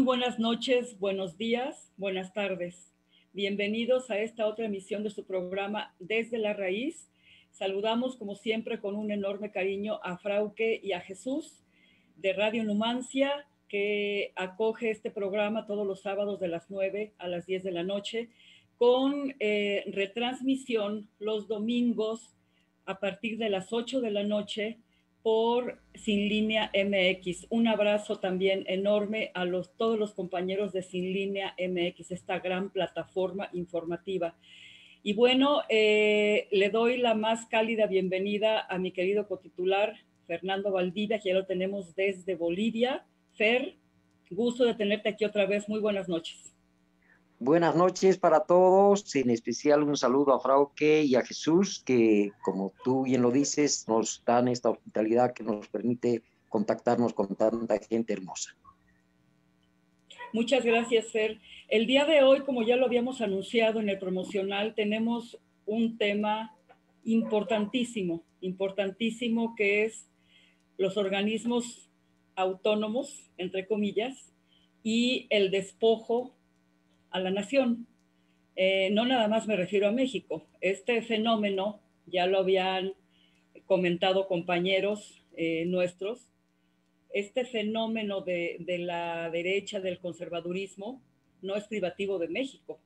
Buenas noches, buenos días, buenas tardes. Bienvenidos a esta otra emisión de su programa Desde la Raíz. Saludamos como siempre con un enorme cariño a Frauke y a Jesús de Radio Numancia, que acoge este programa todos los sábados de las 9 a las 10 de la noche, con retransmisión los domingos a partir de las 8 de la noche por Sin Línea MX. Un abrazo también enorme a todos los compañeros de Sin Línea MX, esta gran plataforma informativa. Y bueno, le doy la más cálida bienvenida a mi querido cotitular, Fernando Valdivia, que ya lo tenemos desde Bolivia. Fer, gusto de tenerte aquí otra vez. Muy buenas noches. Buenas noches para todos, en especial un saludo a Frauke y a Jesús, que como tú bien lo dices, nos dan esta hospitalidad que nos permite contactarnos con tanta gente hermosa. Muchas gracias, Fer. El día de hoy, como ya lo habíamos anunciado en el promocional, tenemos un tema importantísimo, importantísimo, que es los organismos autónomos, entre comillas, y el despojo a la nación. No nada más me refiero a México. Este fenómeno ya lo habían comentado compañeros nuestros. Este fenómeno de la derecha, del conservadurismo, no es privativo de México.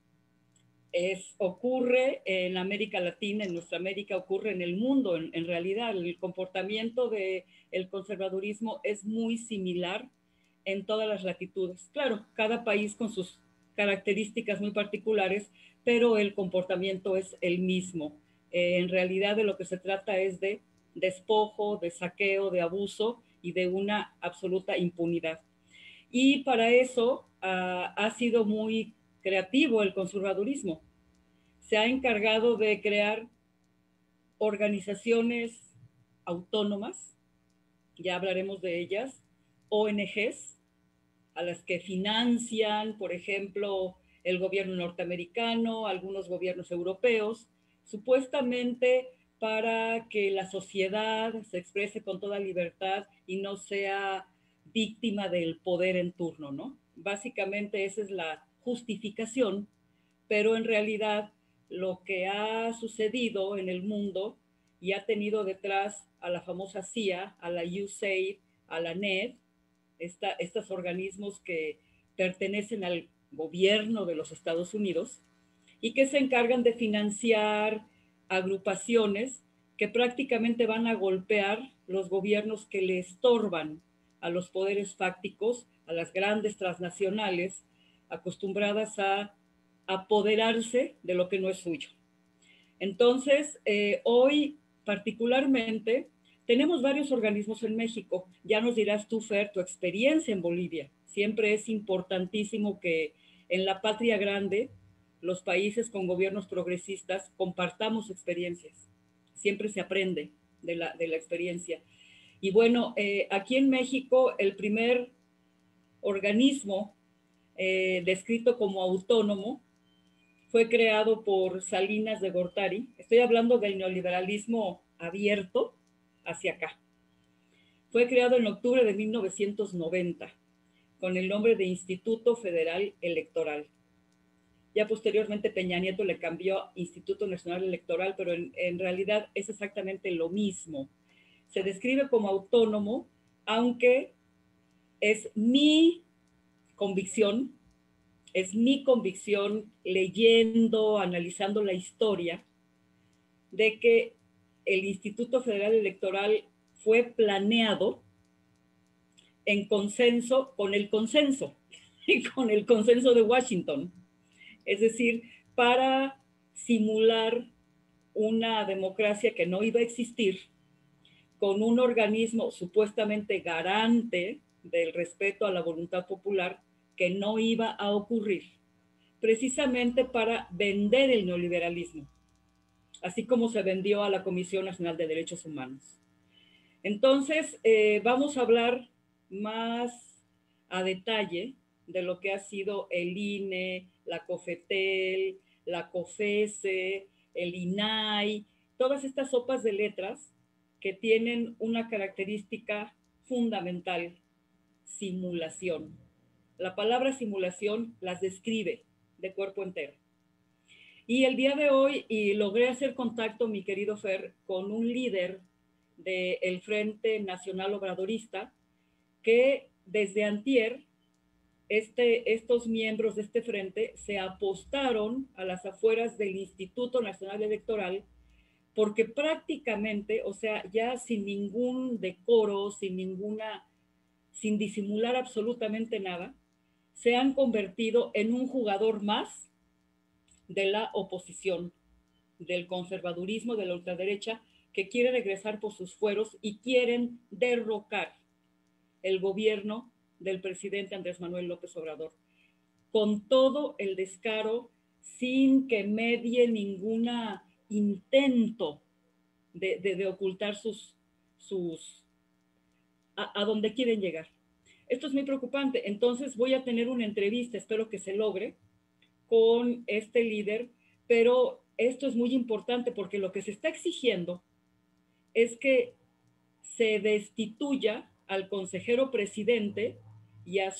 Ocurre en América Latina, en nuestra América, ocurre en el mundo. En realidad, el comportamiento del conservadurismo es muy similar en todas las latitudes. Claro, cada país con sus características muy particulares, pero el comportamiento es el mismo. En realidad, de lo que se trata es de despojo, de saqueo, de abuso y de una absoluta impunidad. Y para eso ha sido muy creativo el conservadurismo. Se ha encargado de crear organizaciones autónomas, ya hablaremos de ellas, ONGs, a las que financian, por ejemplo, el gobierno norteamericano, algunos gobiernos europeos, supuestamente para que la sociedad se exprese con toda libertad y no sea víctima del poder en turno, ¿no? Básicamente esa es la justificación, pero en realidad lo que ha sucedido en el mundo y ha tenido detrás a la famosa CIA, a la USAID, a la NED, estos organismos que pertenecen al gobierno de los Estados Unidos y que se encargan de financiar agrupaciones que prácticamente van a golpear los gobiernos que le estorban a los poderes fácticos, a las grandes transnacionales acostumbradas a apoderarse de lo que no es suyo. Entonces, hoy particularmente tenemos varios organismos en México. Ya nos dirás tú, Fer, tu experiencia en Bolivia. Siempre es importantísimo que en la patria grande, los países con gobiernos progresistas, compartamos experiencias. Siempre se aprende de la experiencia. Y bueno, aquí en México, el primer organismo descrito como autónomo fue creado por Salinas de Gortari. Estoy hablando del neoliberalismo abierto hacia acá. Fue creado en octubre de 1990 con el nombre de Instituto Federal Electoral. Ya posteriormente Peña Nieto le cambió Instituto Nacional Electoral, pero en realidad es exactamente lo mismo. Se describe como autónomo, aunque es mi convicción, leyendo, analizando la historia, de que el Instituto Federal Electoral fue planeado en consenso con el consenso y con el consenso de Washington. Es decir, para simular una democracia que no iba a existir, con un organismo supuestamente garante del respeto a la voluntad popular que no iba a ocurrir, precisamente para vender el neoliberalismo, así como se vendió a la Comisión Nacional de Derechos Humanos. Entonces, vamos a hablar más a detalle de lo que ha sido el INE, la COFETEL, la COFESE, el INAI, todas estas sopas de letras que tienen una característica fundamental: simulación. La palabra simulación las describe de cuerpo entero. Y el día de hoy logré hacer contacto, mi querido Fer, con un líder del Frente Nacional Obradorista que desde antier estos miembros de este frente se apostaron a las afueras del Instituto Nacional Electoral porque prácticamente, o sea, ya sin ningún decoro, sin disimular absolutamente nada, se han convertido en un jugador más de la oposición, del conservadurismo, de la ultraderecha, que quiere regresar por sus fueros y quieren derrocar el gobierno del presidente Andrés Manuel López Obrador, con todo el descaro, sin que medie ningún intento de ocultar a donde quieren llegar. Esto es muy preocupante. Entonces voy a tener una entrevista, espero que se logre, con este líder, pero esto es muy importante porque lo que se está exigiendo es que se destituya al consejero presidente y a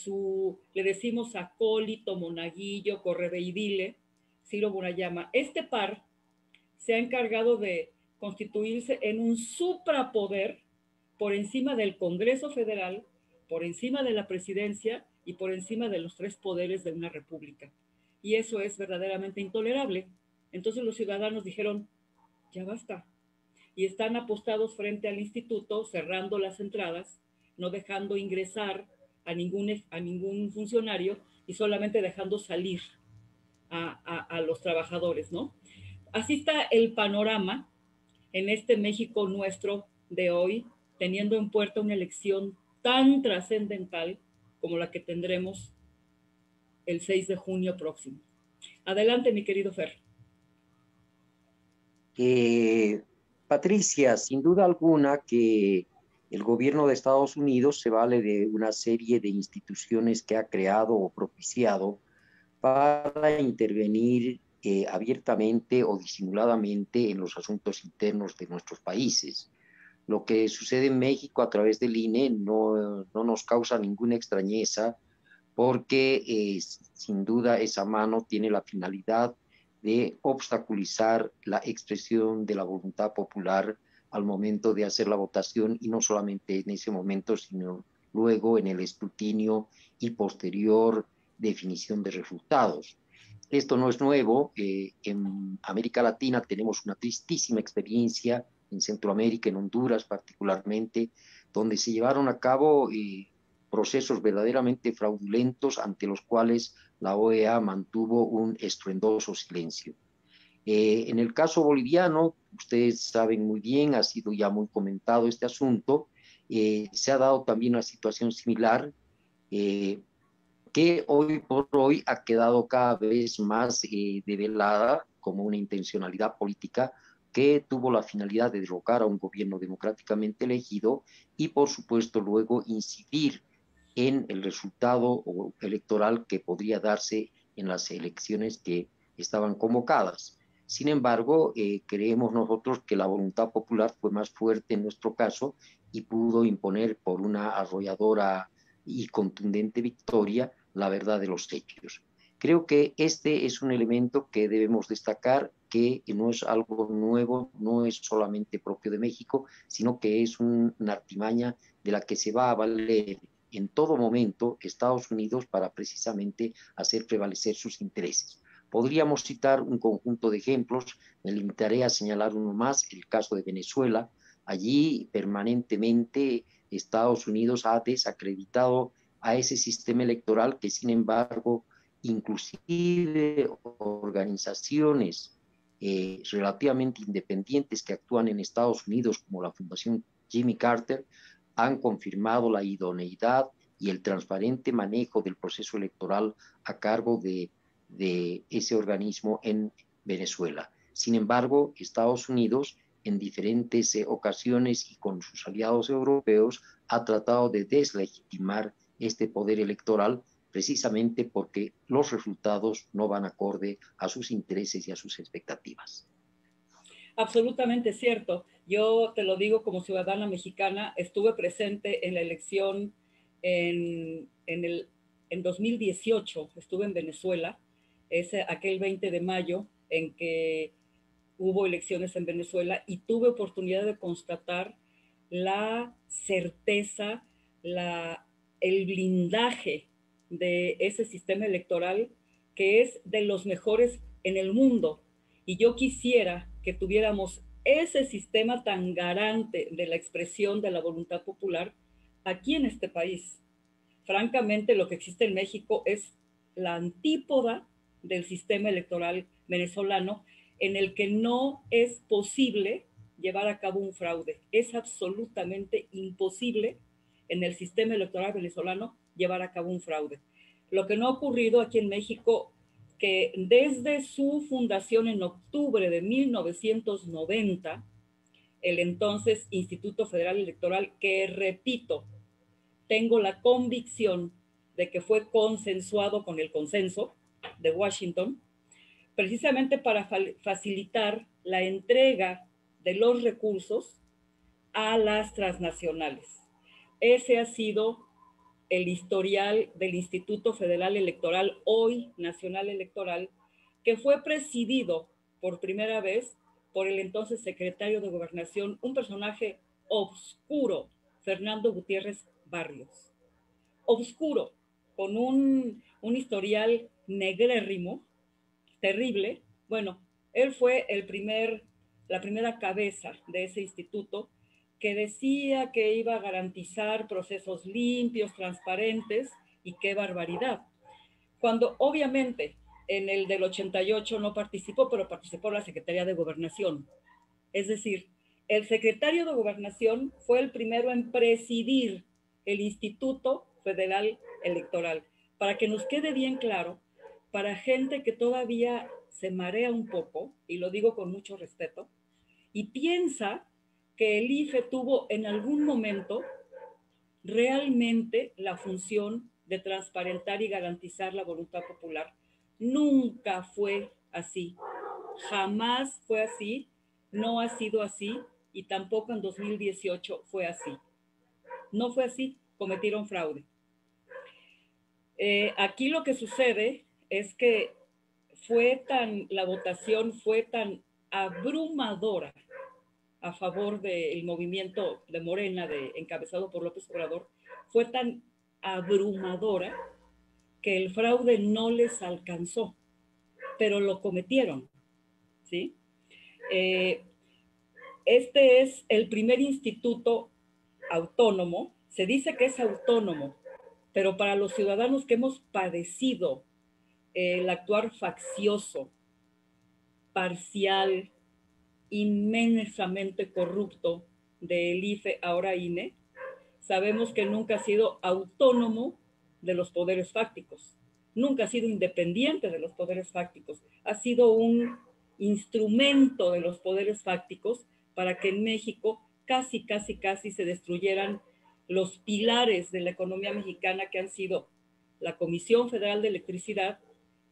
le decimos acólito, monaguillo, correveidile, Ciro Murayama. Este par se ha encargado de constituirse en un suprapoder por encima del Congreso Federal, por encima de la presidencia y por encima de los tres poderes de una república. Y eso es verdaderamente intolerable. Entonces los ciudadanos dijeron, ya basta. Y están apostados frente al instituto, cerrando las entradas, no dejando ingresar a ningún funcionario y solamente dejando salir a los trabajadores, ¿no? Así está el panorama en este México nuestro de hoy, teniendo en puerta una elección tan trascendental como la que tendremos el 6 de junio próximo. Adelante, mi querido Fer. Patricia, sin duda alguna que el gobierno de Estados Unidos se vale de una serie de instituciones que ha creado o propiciado para intervenir abiertamente o disimuladamente en los asuntos internos de nuestros países. Lo que sucede en México a través del INE no nos causa ninguna extrañeza porque sin duda esa mano tiene la finalidad de obstaculizar la expresión de la voluntad popular al momento de hacer la votación y no solamente en ese momento, sino luego en el escrutinio y posterior definición de resultados. Esto no es nuevo. En América Latina tenemos una tristísima experiencia, en Centroamérica, en Honduras particularmente, donde se llevaron a cabo procesos verdaderamente fraudulentos ante los cuales la OEA mantuvo un estruendoso silencio. En el caso boliviano, ustedes saben muy bien, ha sido ya muy comentado este asunto, se ha dado también una situación similar que hoy por hoy ha quedado cada vez más develada como una intencionalidad política que tuvo la finalidad de derrocar a un gobierno democráticamente elegido y por supuesto luego incidir en el resultado electoral que podría darse en las elecciones que estaban convocadas. Sin embargo, creemos nosotros que la voluntad popular fue más fuerte en nuestro caso y pudo imponer por una arrolladora y contundente victoria la verdad de los hechos. Creo que este es un elemento que debemos destacar, que no es algo nuevo, no es solamente propio de México, sino que es una artimaña de la que se va a valer en todo momento Estados Unidos para precisamente hacer prevalecer sus intereses. Podríamos citar un conjunto de ejemplos, me limitaré a señalar uno más, el caso de Venezuela. Allí permanentemente Estados Unidos ha desacreditado a ese sistema electoral que, sin embargo, inclusive organizaciones relativamente independientes que actúan en Estados Unidos, como la Fundación Jimmy Carter, han confirmado la idoneidad y el transparente manejo del proceso electoral a cargo de ese organismo en Venezuela. Sin embargo, Estados Unidos en diferentes ocasiones y con sus aliados europeos ha tratado de deslegitimar este poder electoral precisamente porque los resultados no van acorde a sus intereses y a sus expectativas. Absolutamente cierto. Yo te lo digo como ciudadana mexicana, estuve presente en la elección en el en 2018 estuve en Venezuela, aquel 20 de mayo en que hubo elecciones en Venezuela y tuve oportunidad de constatar la certeza, el blindaje de ese sistema electoral que es de los mejores en el mundo. Y yo quisiera que tuviéramos ese sistema tan garante de la expresión de la voluntad popular aquí en este país. Francamente, lo que existe en México es la antípoda del sistema electoral venezolano, en el que no es posible llevar a cabo un fraude. Es absolutamente imposible en el sistema electoral venezolano llevar a cabo un fraude. Lo que no ha ocurrido aquí en México, que desde su fundación en octubre de 1990, el entonces Instituto Federal Electoral, que repito, tengo la convicción de que fue consensuado con el consenso de Washington, precisamente para facilitar la entrega de los recursos a las transnacionales. Ese ha sido el historial del Instituto Federal Electoral, hoy Nacional Electoral, que fue presidido por primera vez por el entonces secretario de Gobernación, un personaje obscuro, Fernando Gutiérrez Barrios. Obscuro, con un historial negrérrimo, terrible. Bueno, él fue la primera cabeza de ese instituto que decía que iba a garantizar procesos limpios, transparentes, y qué barbaridad. Cuando obviamente en el del 88 no participó, pero participó la Secretaría de Gobernación. Es decir, el secretario de Gobernación fue el primero en presidir el Instituto Federal Electoral. Para que nos quede bien claro, para gente que todavía se marea un poco, y lo digo con mucho respeto, y piensa que el IFE tuvo en algún momento realmente la función de transparentar y garantizar la voluntad popular. Nunca fue así, jamás fue así, no ha sido así y tampoco en 2018 fue así. No fue así, cometieron fraude. Aquí lo que sucede es que la votación fue tan abrumadora a favor del movimiento de Morena, encabezado por López Obrador, fue tan abrumadora que el fraude no les alcanzó, pero lo cometieron, ¿sí? Este es el primer instituto autónomo, se dice que es autónomo, pero para los ciudadanos que hemos padecido el actuar faccioso, parcial, inmensamente corrupto del IFE, ahora INE, sabemos que nunca ha sido autónomo de los poderes fácticos, nunca ha sido independiente de los poderes fácticos, ha sido un instrumento de los poderes fácticos para que en México casi se destruyeran los pilares de la economía mexicana, que han sido la Comisión Federal de Electricidad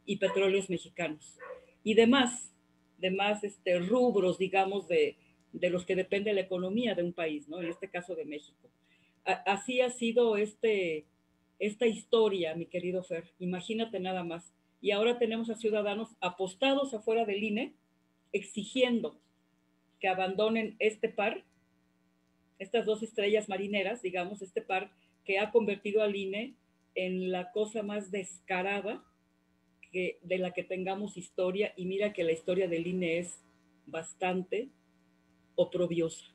y Petróleos Mexicanos y demás rubros, digamos, de los que depende la economía de un país, ¿no? En este caso de México. Así ha sido esta historia, mi querido Fer, imagínate nada más. Y ahora tenemos a ciudadanos apostados afuera del INE, exigiendo que abandonen este par, estas dos estrellas marineras, digamos, este par que ha convertido al INE en la cosa más descarada de la que tengamos historia, y mira que la historia del INE es bastante oprobiosa.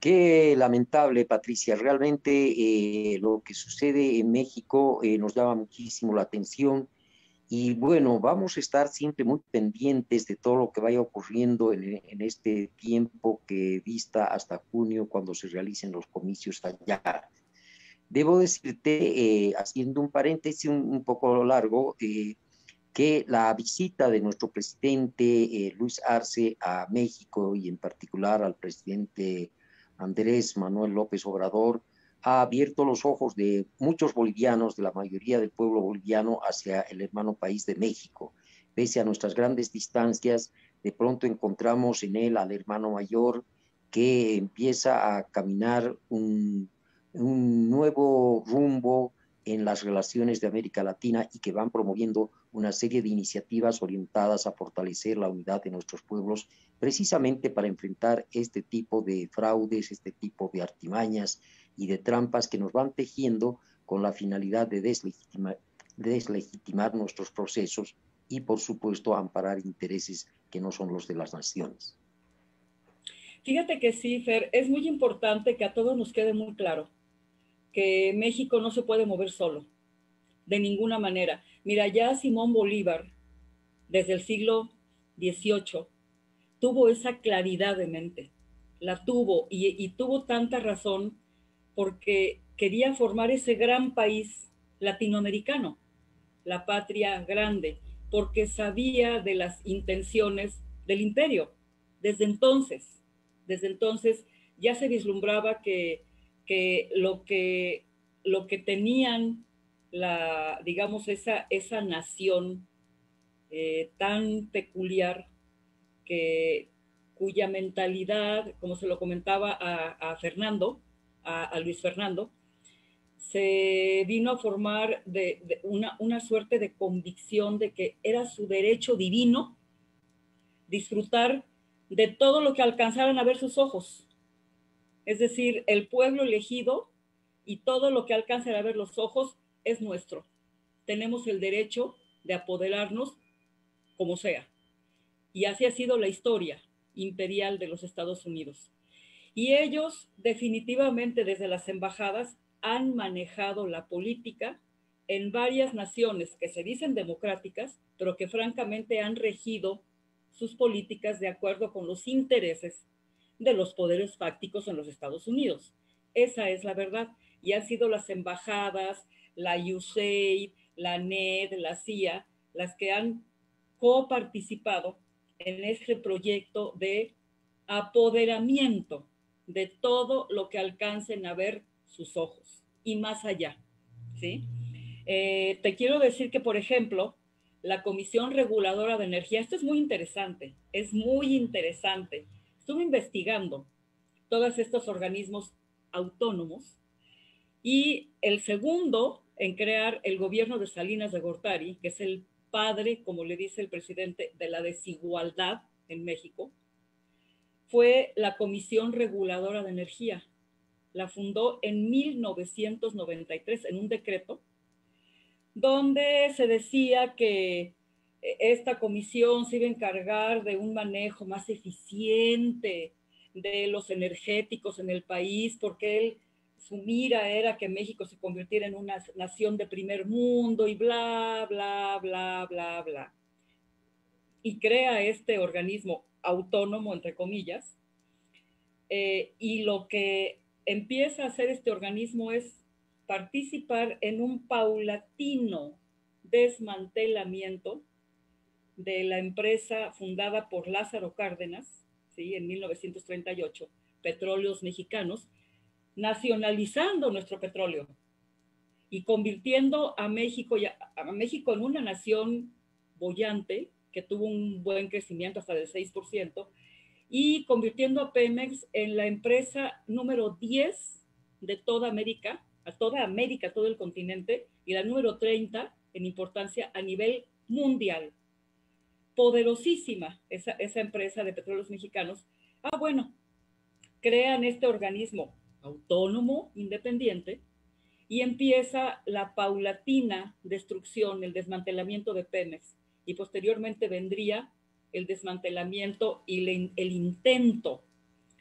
Qué lamentable, Patricia. Realmente lo que sucede en México nos llama muchísimo la atención y bueno, vamos a estar siempre muy pendientes de todo lo que vaya ocurriendo en este tiempo que vista hasta junio, cuando se realicen los comicios allá. Debo decirte, haciendo un paréntesis un poco largo, que la visita de nuestro presidente Luis Arce a México y en particular al presidente Andrés Manuel López Obrador ha abierto los ojos de muchos bolivianos, de la mayoría del pueblo boliviano, hacia el hermano país de México. Pese a nuestras grandes distancias, de pronto encontramos en él al hermano mayor que empieza a caminar un nuevo rumbo en las relaciones de América Latina y que van promoviendo una serie de iniciativas orientadas a fortalecer la unidad de nuestros pueblos, precisamente para enfrentar este tipo de fraudes, este tipo de artimañas y de trampas que nos van tejiendo con la finalidad de deslegitimar nuestros procesos y, por supuesto, amparar intereses que no son los de las naciones. Fíjate que sí, Fer, es muy importante que a todos nos quede muy claro que México no se puede mover solo, de ninguna manera. Mira, ya Simón Bolívar, desde el siglo XVIII, tuvo esa claridad de mente. La tuvo y tuvo tanta razón porque quería formar ese gran país latinoamericano, la patria grande, porque sabía de las intenciones del imperio. Desde entonces, desde entonces ya se vislumbraba que lo que tenían digamos, esa nación tan peculiar que, cuya mentalidad, como se lo comentaba a Fernando, a Luis Fernando, se vino a formar de una suerte de convicción de que era su derecho divino disfrutar de todo lo que alcanzaran a ver sus ojos. Es decir, el pueblo elegido y todo lo que alcancen a ver los ojos es nuestro. Tenemos el derecho de apoderarnos como sea. Y así ha sido la historia imperial de los Estados Unidos. Y ellos definitivamente desde las embajadas han manejado la política en varias naciones que se dicen democráticas, pero que francamente han regido sus políticas de acuerdo con los intereses de los poderes fácticos en los Estados Unidos. Esa es la verdad. Y han sido las embajadas, la USAID, la NED, la CIA, las que han coparticipado en este proyecto de apoderamiento de todo lo que alcancen a ver sus ojos y más allá, ¿sí? Te quiero decir que, por ejemplo, la Comisión Reguladora de Energía, esto es muy interesante, es muy interesante. Estuve investigando todos estos organismos autónomos y el segundo en crear el gobierno de Salinas de Gortari, que es el padre, como le dice el presidente, de la desigualdad en México, fue la Comisión Reguladora de Energía. La fundó en 1993 en un decreto donde se decía que esta comisión se iba a encargar de un manejo más eficiente de los energéticos en el país, porque su mira era que México se convirtiera en una nación de primer mundo y bla, bla, bla, bla, bla. Y crea este organismo autónomo, entre comillas, y lo que empieza a hacer este organismo es participar en un paulatino desmantelamiento de la empresa fundada por Lázaro Cárdenas, ¿sí? En 1938, Petróleos Mexicanos, nacionalizando nuestro petróleo y convirtiendo a México en una nación boyante que tuvo un buen crecimiento hasta del 6%, y convirtiendo a Pemex en la empresa número 10 de toda América, todo el continente, y la número 30 en importancia a nivel mundial. Poderosísima esa empresa de petróleos mexicanos. Bueno, crean este organismo autónomo, independiente, y empieza la paulatina destrucción, el desmantelamiento de Pemex, y posteriormente vendría el desmantelamiento y el intento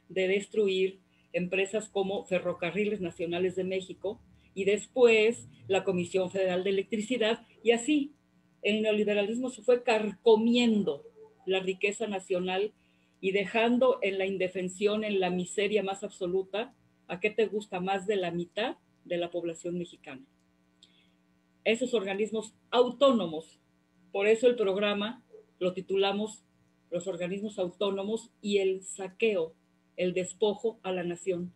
de destruir empresas como Ferrocarriles Nacionales de México y después la Comisión Federal de Electricidad, y así el neoliberalismo se fue carcomiendo la riqueza nacional y dejando en la indefensión, en la miseria más absoluta, ¿a qué te gusta? Más de la mitad de la población mexicana. Esos organismos autónomos, por eso el programa lo titulamos Los organismos autónomos y el saqueo, el despojo a la nación.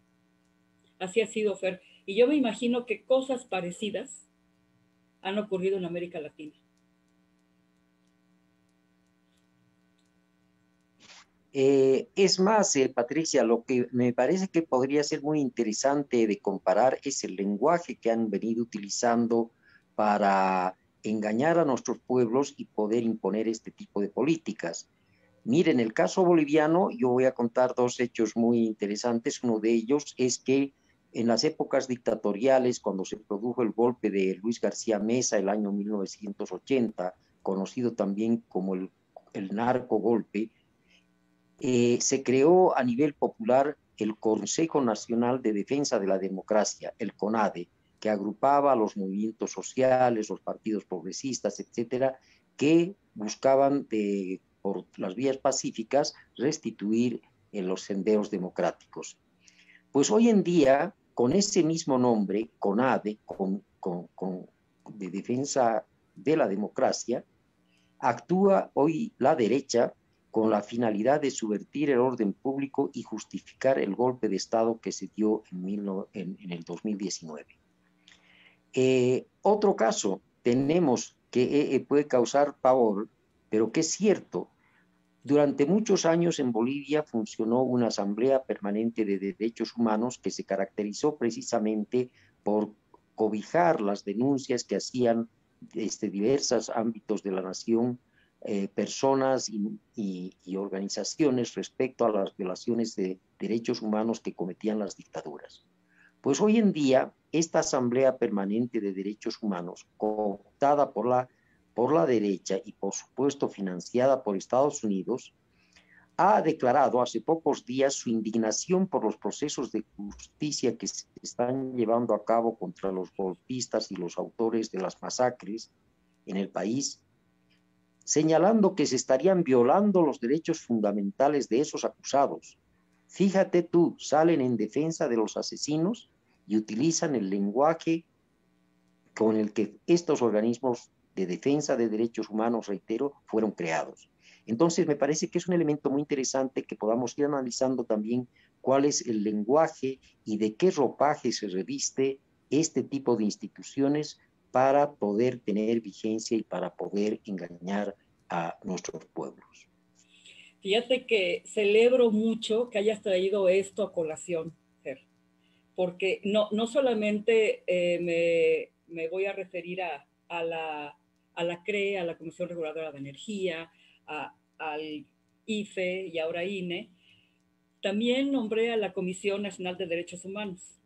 Así ha sido, Fer. Y yo me imagino que cosas parecidas han ocurrido en América Latina. Es más, Patricia, lo que me parece que podría ser muy interesante de comparar es el lenguaje que han venido utilizando para engañar a nuestros pueblos y poder imponer este tipo de políticas. Miren, el caso boliviano, yo voy a contar dos hechos muy interesantes. Uno de ellos es que en las épocas dictatoriales, cuando se produjo el golpe de Luis García Meza el año 1980, conocido también como el narco golpe, se creó a nivel popular el Consejo Nacional de Defensa de la Democracia, el CONADE, que agrupaba a los movimientos sociales, los partidos progresistas, etcétera, que buscaban por las vías pacíficas restituir en los senderos democráticos. Pues hoy en día, con ese mismo nombre, CONADE, de defensa de la democracia, actúa hoy la derecha con la finalidad de subvertir el orden público y justificar el golpe de Estado que se dio en el 2019. Otro caso tenemos que puede causar pavor, pero que es cierto. Durante muchos años en Bolivia funcionó una Asamblea Permanente de Derechos Humanos que se caracterizó precisamente por cobijar las denuncias que hacían desde diversos ámbitos de la nación, personas y organizaciones respecto a las violaciones de derechos humanos que cometían las dictaduras. Pues hoy en día, esta Asamblea Permanente de Derechos Humanos, cooptada por la derecha y por supuesto financiada por Estados Unidos, ha declarado hace pocos días su indignación por los procesos de justicia que se están llevando a cabo contra los golpistas y los autores de las masacres en el país, señalando que se estarían violando los derechos fundamentales de esos acusados. Fíjate tú, salen en defensa de los asesinos y utilizan el lenguaje con el que estos organismos de defensa de derechos humanos, reitero, fueron creados. Entonces, me parece que es un elemento muy interesante que podamos ir analizando también cuál es el lenguaje y de qué ropaje se reviste este tipo de instituciones para poder tener vigencia y para poder engañar a nuestros pueblos. Fíjate que celebro mucho que hayas traído esto a colación, Fer, porque no solamente me voy a referir a la CRE, a la Comisión Reguladora de Energía, al IFE y ahora INE, también nombré a la Comisión Nacional de Derechos Humanos.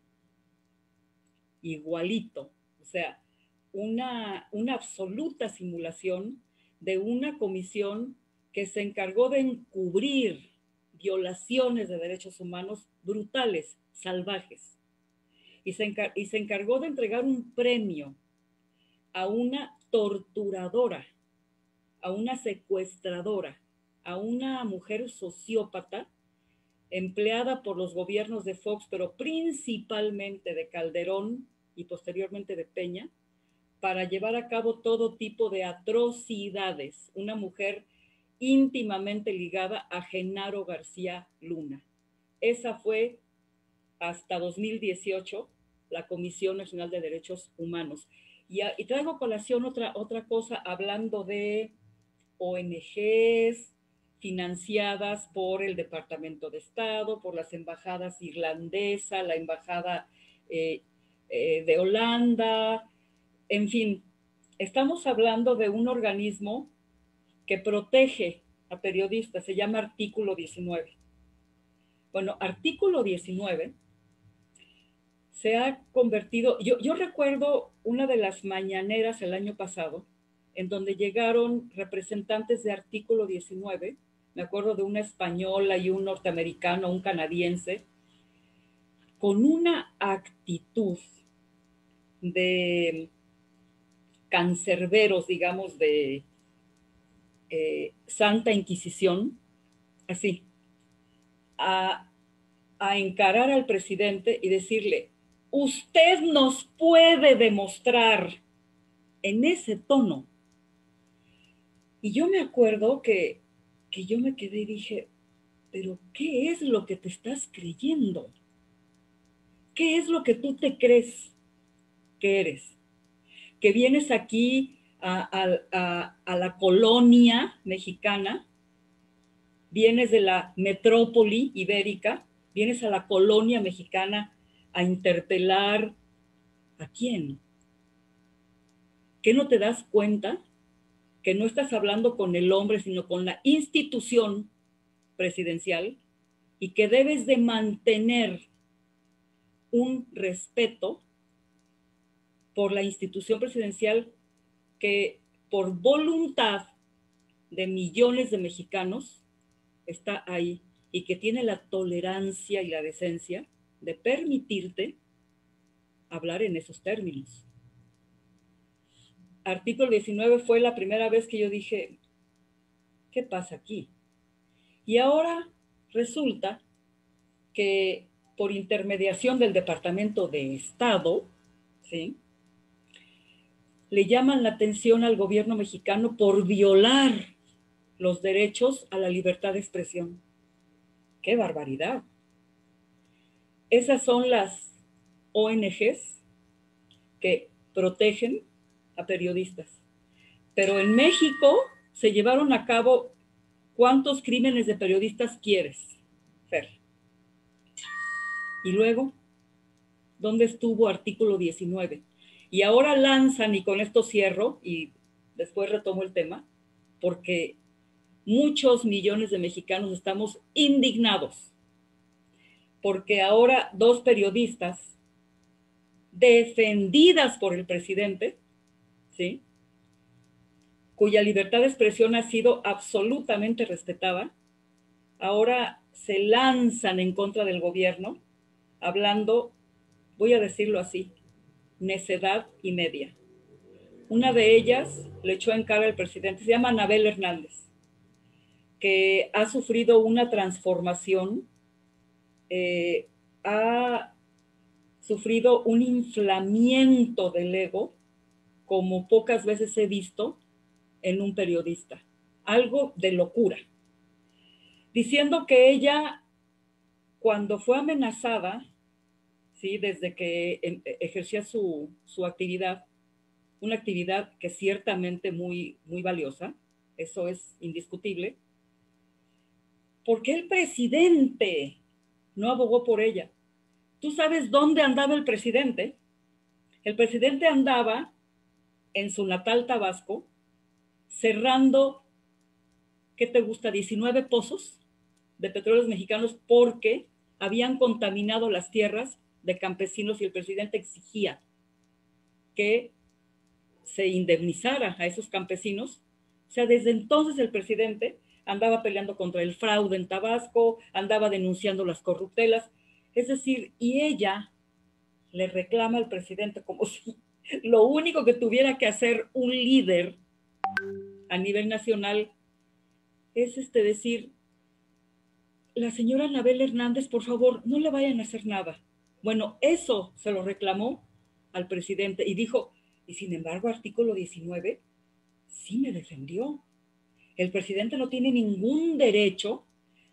Igualito, o sea, una absoluta simulación de una comisión que se encargó de encubrir violaciones de derechos humanos brutales, salvajes, y se encargó de entregar un premio a una torturadora, a una secuestradora, a una mujer sociópata empleada por los gobiernos de Fox, pero principalmente de Calderón y posteriormente de Peña, para llevar a cabo todo tipo de atrocidades. Una mujer íntimamente ligada a Genaro García Luna. Esa fue hasta 2018 la Comisión Nacional de Derechos Humanos. Y traigo a colación otra cosa hablando de ONGs financiadas por el Departamento de Estado, por las embajadas irlandesa, la embajada de Holanda, en fin, estamos hablando de un organismo que protege a periodistas, se llama Artículo 19. Bueno, Artículo 19 se ha convertido, yo recuerdo una de las mañaneras el año pasado, en donde llegaron representantes de Artículo 19, me acuerdo de una española y un norteamericano, un canadiense, con una actitud de cancerberos, digamos, de Santa Inquisición, así, a encarar al presidente y decirle, usted nos puede demostrar en ese tono. Y yo me acuerdo que yo me quedé y dije, pero ¿qué es lo que te estás creyendo? ¿Qué es lo que tú te crees que eres? Que vienes aquí a la colonia mexicana vienes de la metrópoli ibérica, vienes a la colonia mexicana a interpelar ¿a quién? ¿Qué no te das cuenta que no estás hablando con el hombre, sino con la institución presidencial y que debes de mantener un respeto por la institución presidencial que por voluntad de millones de mexicanos está ahí y que tiene la tolerancia y la decencia de permitirte hablar en esos términos? Artículo 19 fue la primera vez que yo dije, ¿qué pasa aquí? Y ahora resulta que por intermediación del Departamento de Estado, ¿sí?, le llaman la atención al gobierno mexicano por violar los derechos a la libertad de expresión. ¡Qué barbaridad! Esas son las ONGs que protegen a periodistas. Pero en México se llevaron a cabo, ¿cuántos crímenes de periodistas quieres, Fer? Y luego, ¿dónde estuvo artículo 19? Y ahora lanzan, y con esto cierro, y después retomo el tema, porque muchos millones de mexicanos estamos indignados, porque ahora dos periodistas defendidas por el presidente, ¿sí?, cuya libertad de expresión ha sido absolutamente respetada, ahora se lanzan en contra del gobierno, hablando, voy a decirlo así, necedad y media. Una de ellas le echó en cara al presidente, se llama Anabel Hernández, que ha sufrido una transformación, ha sufrido un inflamiento del ego como pocas veces he visto en un periodista. Algo de locura. Diciendo que ella, cuando fue amenazada, ¿sí?, desde que ejercía su actividad, una actividad que ciertamente muy, muy valiosa, eso es indiscutible, ¿por qué el presidente no abogó por ella? ¿Tú sabes dónde andaba el presidente? El presidente andaba en su natal Tabasco, cerrando, ¿qué te gusta?, 19 pozos de petróleos mexicanos porque habían contaminado las tierras de campesinos y el presidente exigía que se indemnizara a esos campesinos. O sea, desde entonces el presidente andaba peleando contra el fraude en Tabasco, andaba denunciando las corruptelas, es decir, y ella le reclama al presidente como si lo único que tuviera que hacer un líder a nivel nacional es decir, la señora Anabel Hernández, por favor, no le vayan a hacer nada. Bueno, eso se lo reclamó al presidente y dijo, y sin embargo, artículo 19 sí me defendió. El presidente no tiene ningún derecho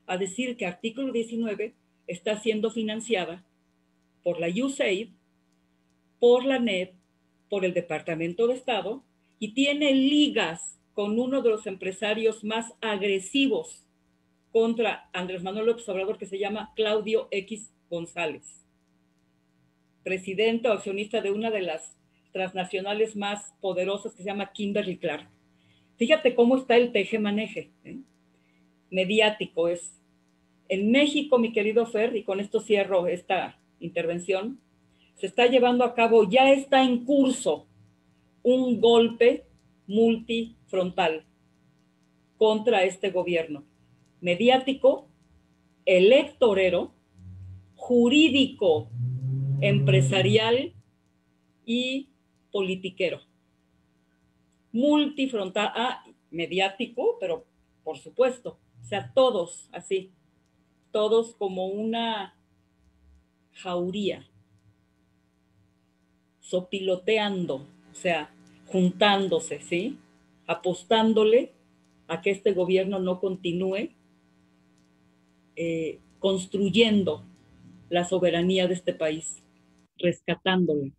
a decir que artículo 19 está siendo financiada por la USAID, por la NED, por el Departamento de Estado y tiene ligas con uno de los empresarios más agresivos contra Andrés Manuel López Obrador, que se llama Claudio X González, presidente o accionista de una de las transnacionales más poderosas que se llama Kimberly-Clark. Fíjate cómo está el teje-maneje, mediático es. En México, mi querido Fer, y con esto cierro esta intervención, se está llevando a cabo, ya está en curso, un golpe multifrontal contra este gobierno, mediático, electorero, jurídico, empresarial y politiquero. Multifrontal, mediático, pero por supuesto, o sea, todos así, todos como una jauría, sopiloteando, o sea, juntándose, ¿sí?, apostándole a que este gobierno no continúe construyendo la soberanía de este país, rescatándola,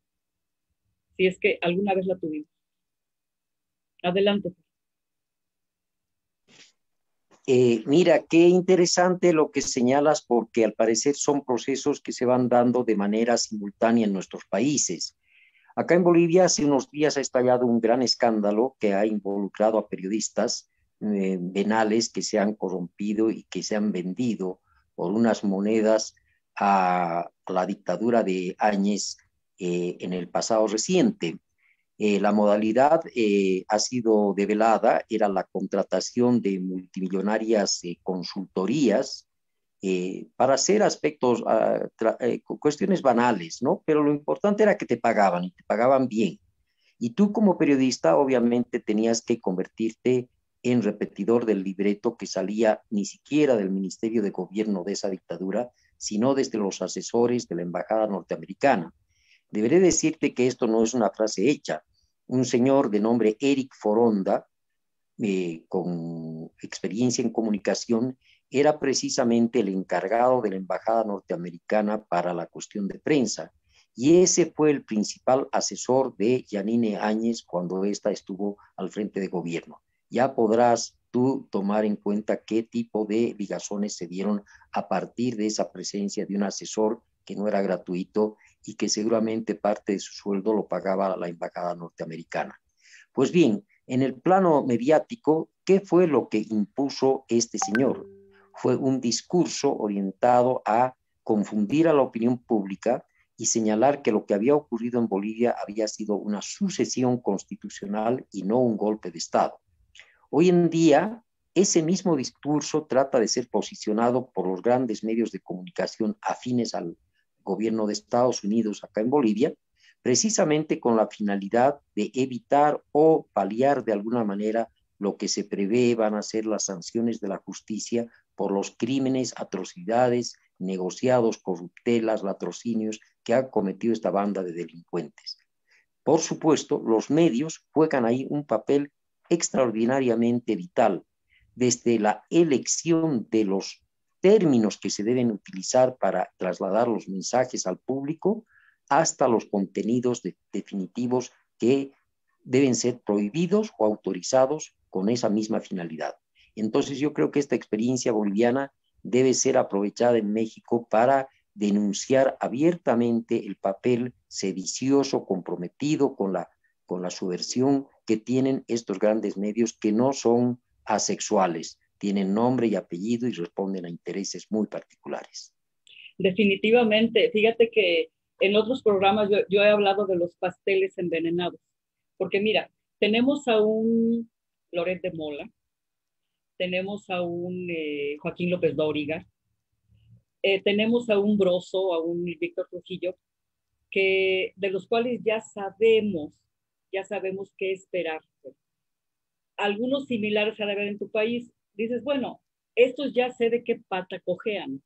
si es que alguna vez la tuvimos. Adelante. Mira, qué interesante lo que señalas, porque al parecer son procesos que se van dando de manera simultánea en nuestros países. Acá en Bolivia hace unos días ha estallado un gran escándalo que ha involucrado a periodistas venales que se han corrompido y que se han vendido por unas monedas a la dictadura de Áñez en el pasado reciente. La modalidad ha sido develada, era la contratación de multimillonarias consultorías para hacer aspectos, cuestiones banales, ¿no? Pero lo importante era que te pagaban y te pagaban bien. Y tú como periodista obviamente tenías que convertirte en repetidor del libreto que salía ni siquiera del Ministerio de Gobierno de esa dictadura, sino desde los asesores de la Embajada norteamericana. Deberé decirte que esto no es una frase hecha. Un señor de nombre Eric Foronda, con experiencia en comunicación, era precisamente el encargado de la Embajada norteamericana para la cuestión de prensa. Y ese fue el principal asesor de Yanine Áñez cuando ésta estuvo al frente de gobierno. Ya podrás tú tomar en cuenta qué tipo de ligazones se dieron a partir de esa presencia de un asesor que no era gratuito y que seguramente parte de su sueldo lo pagaba la embajada norteamericana. Pues bien, en el plano mediático, ¿qué fue lo que impuso este señor? Fue un discurso orientado a confundir a la opinión pública y señalar que lo que había ocurrido en Bolivia había sido una sucesión constitucional y no un golpe de Estado. Hoy en día, ese mismo discurso trata de ser posicionado por los grandes medios de comunicación afines al gobierno de Estados Unidos acá en Bolivia, precisamente con la finalidad de evitar o paliar de alguna manera lo que se prevé van a ser las sanciones de la justicia por los crímenes, atrocidades, negociados, corruptelas, latrocinios que ha cometido esta banda de delincuentes. Por supuesto, los medios juegan ahí un papel extraordinariamente vital, desde la elección de los términos que se deben utilizar para trasladar los mensajes al público, hasta los contenidos definitivos que deben ser prohibidos o autorizados con esa misma finalidad. Entonces yo creo que esta experiencia boliviana debe ser aprovechada en México para denunciar abiertamente el papel sedicioso, comprometido con la subversión que tienen estos grandes medios que no son asexuales, tienen nombre y apellido y responden a intereses muy particulares. Definitivamente, fíjate que en otros programas yo he hablado de los pasteles envenenados, porque mira, tenemos a un Loret de Mola, tenemos a un Joaquín López Dóriga, tenemos a un Broso, a un Víctor Trujillo, que, de los cuales ya sabemos qué esperar. Algunos similares a la ver en tu país, dices, bueno, estos ya sé de qué pata cojean,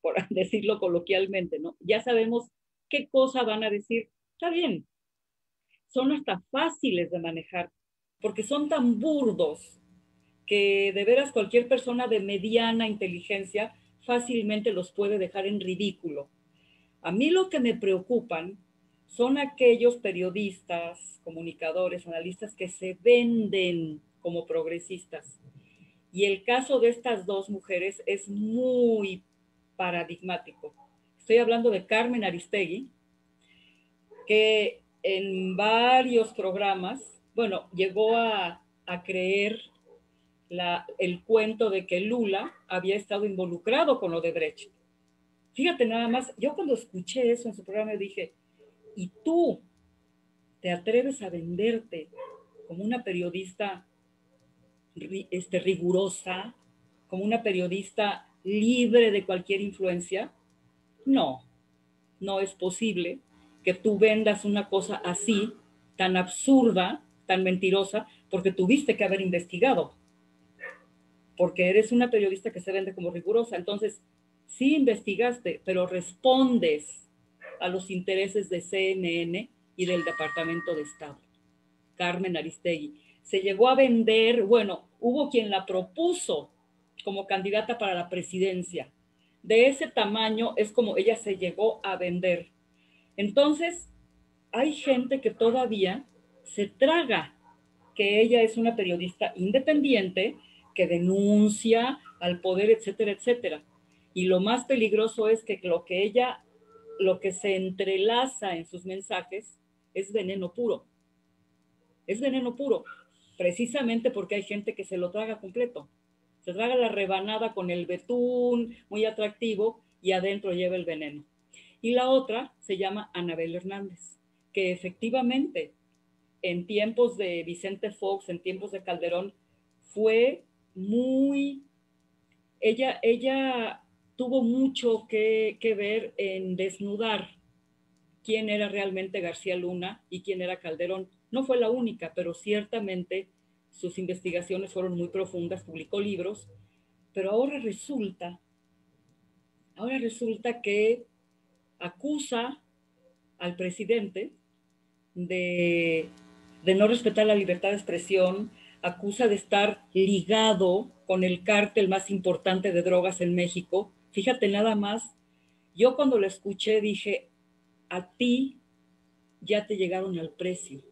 por decirlo coloquialmente, ¿no? Ya sabemos qué cosa van a decir, está bien, son hasta fáciles de manejar, porque son tan burdos que de veras cualquier persona de mediana inteligencia fácilmente los puede dejar en ridículo. A mí lo que me preocupan son aquellos periodistas, comunicadores, analistas que se venden como progresistas. Y el caso de estas dos mujeres es muy paradigmático. Estoy hablando de Carmen Aristegui, que en varios programas, bueno, llegó a creer el cuento de que Lula había estado involucrado con lo de Brecht. Fíjate nada más, yo cuando escuché eso en su programa dije, ¿y tú te atreves a venderte como una periodista rigurosa, como una periodista libre de cualquier influencia? No, no es posible que tú vendas una cosa así, tan absurda, tan mentirosa, porque tuviste que haber investigado, porque eres una periodista que se vende como rigurosa. Entonces, sí investigaste, pero respondes a los intereses de CNN y del Departamento de Estado. Carmen Aristegui se llegó a vender, bueno, hubo quien la propuso como candidata para la presidencia. De ese tamaño es como ella se llegó a vender. Entonces, hay gente que todavía se traga que ella es una periodista independiente, que denuncia al poder, etcétera, etcétera. Y lo más peligroso es que lo que se entrelaza en sus mensajes es veneno puro. Es veneno puro, precisamente porque hay gente que se lo traga completo. Se traga la rebanada con el betún, muy atractivo, y adentro lleva el veneno. Y la otra se llama Anabel Hernández, que efectivamente en tiempos de Vicente Fox, en tiempos de Calderón, fue muy... Ella tuvo mucho que ver en desnudar quién era realmente García Luna y quién era Calderón. No fue la única, pero ciertamente sus investigaciones fueron muy profundas, publicó libros, pero ahora resulta que acusa al presidente de, de no respetar la libertad de expresión, acusa de estar ligado con el cártel más importante de drogas en México. Fíjate nada más, yo cuando lo escuché dije, a ti ya te llegaron al precio.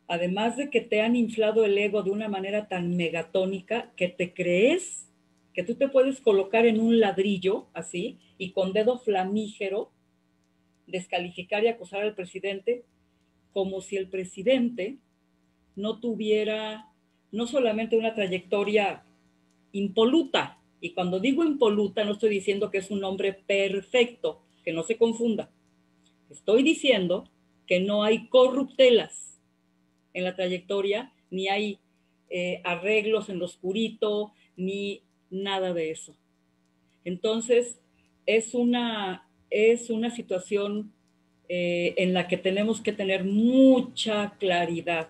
Además de que te han inflado el ego de una manera tan megatónica que te crees que tú te puedes colocar en un ladrillo así y con dedo flamígero descalificar y acusar al presidente como si el presidente no tuviera no solamente una trayectoria impoluta, y cuando digo impoluta no estoy diciendo que es un hombre perfecto, que no se confunda, estoy diciendo que no hay corruptelas en la trayectoria, ni hay arreglos en lo oscurito, ni nada de eso. Entonces, es una situación en la que tenemos que tener mucha claridad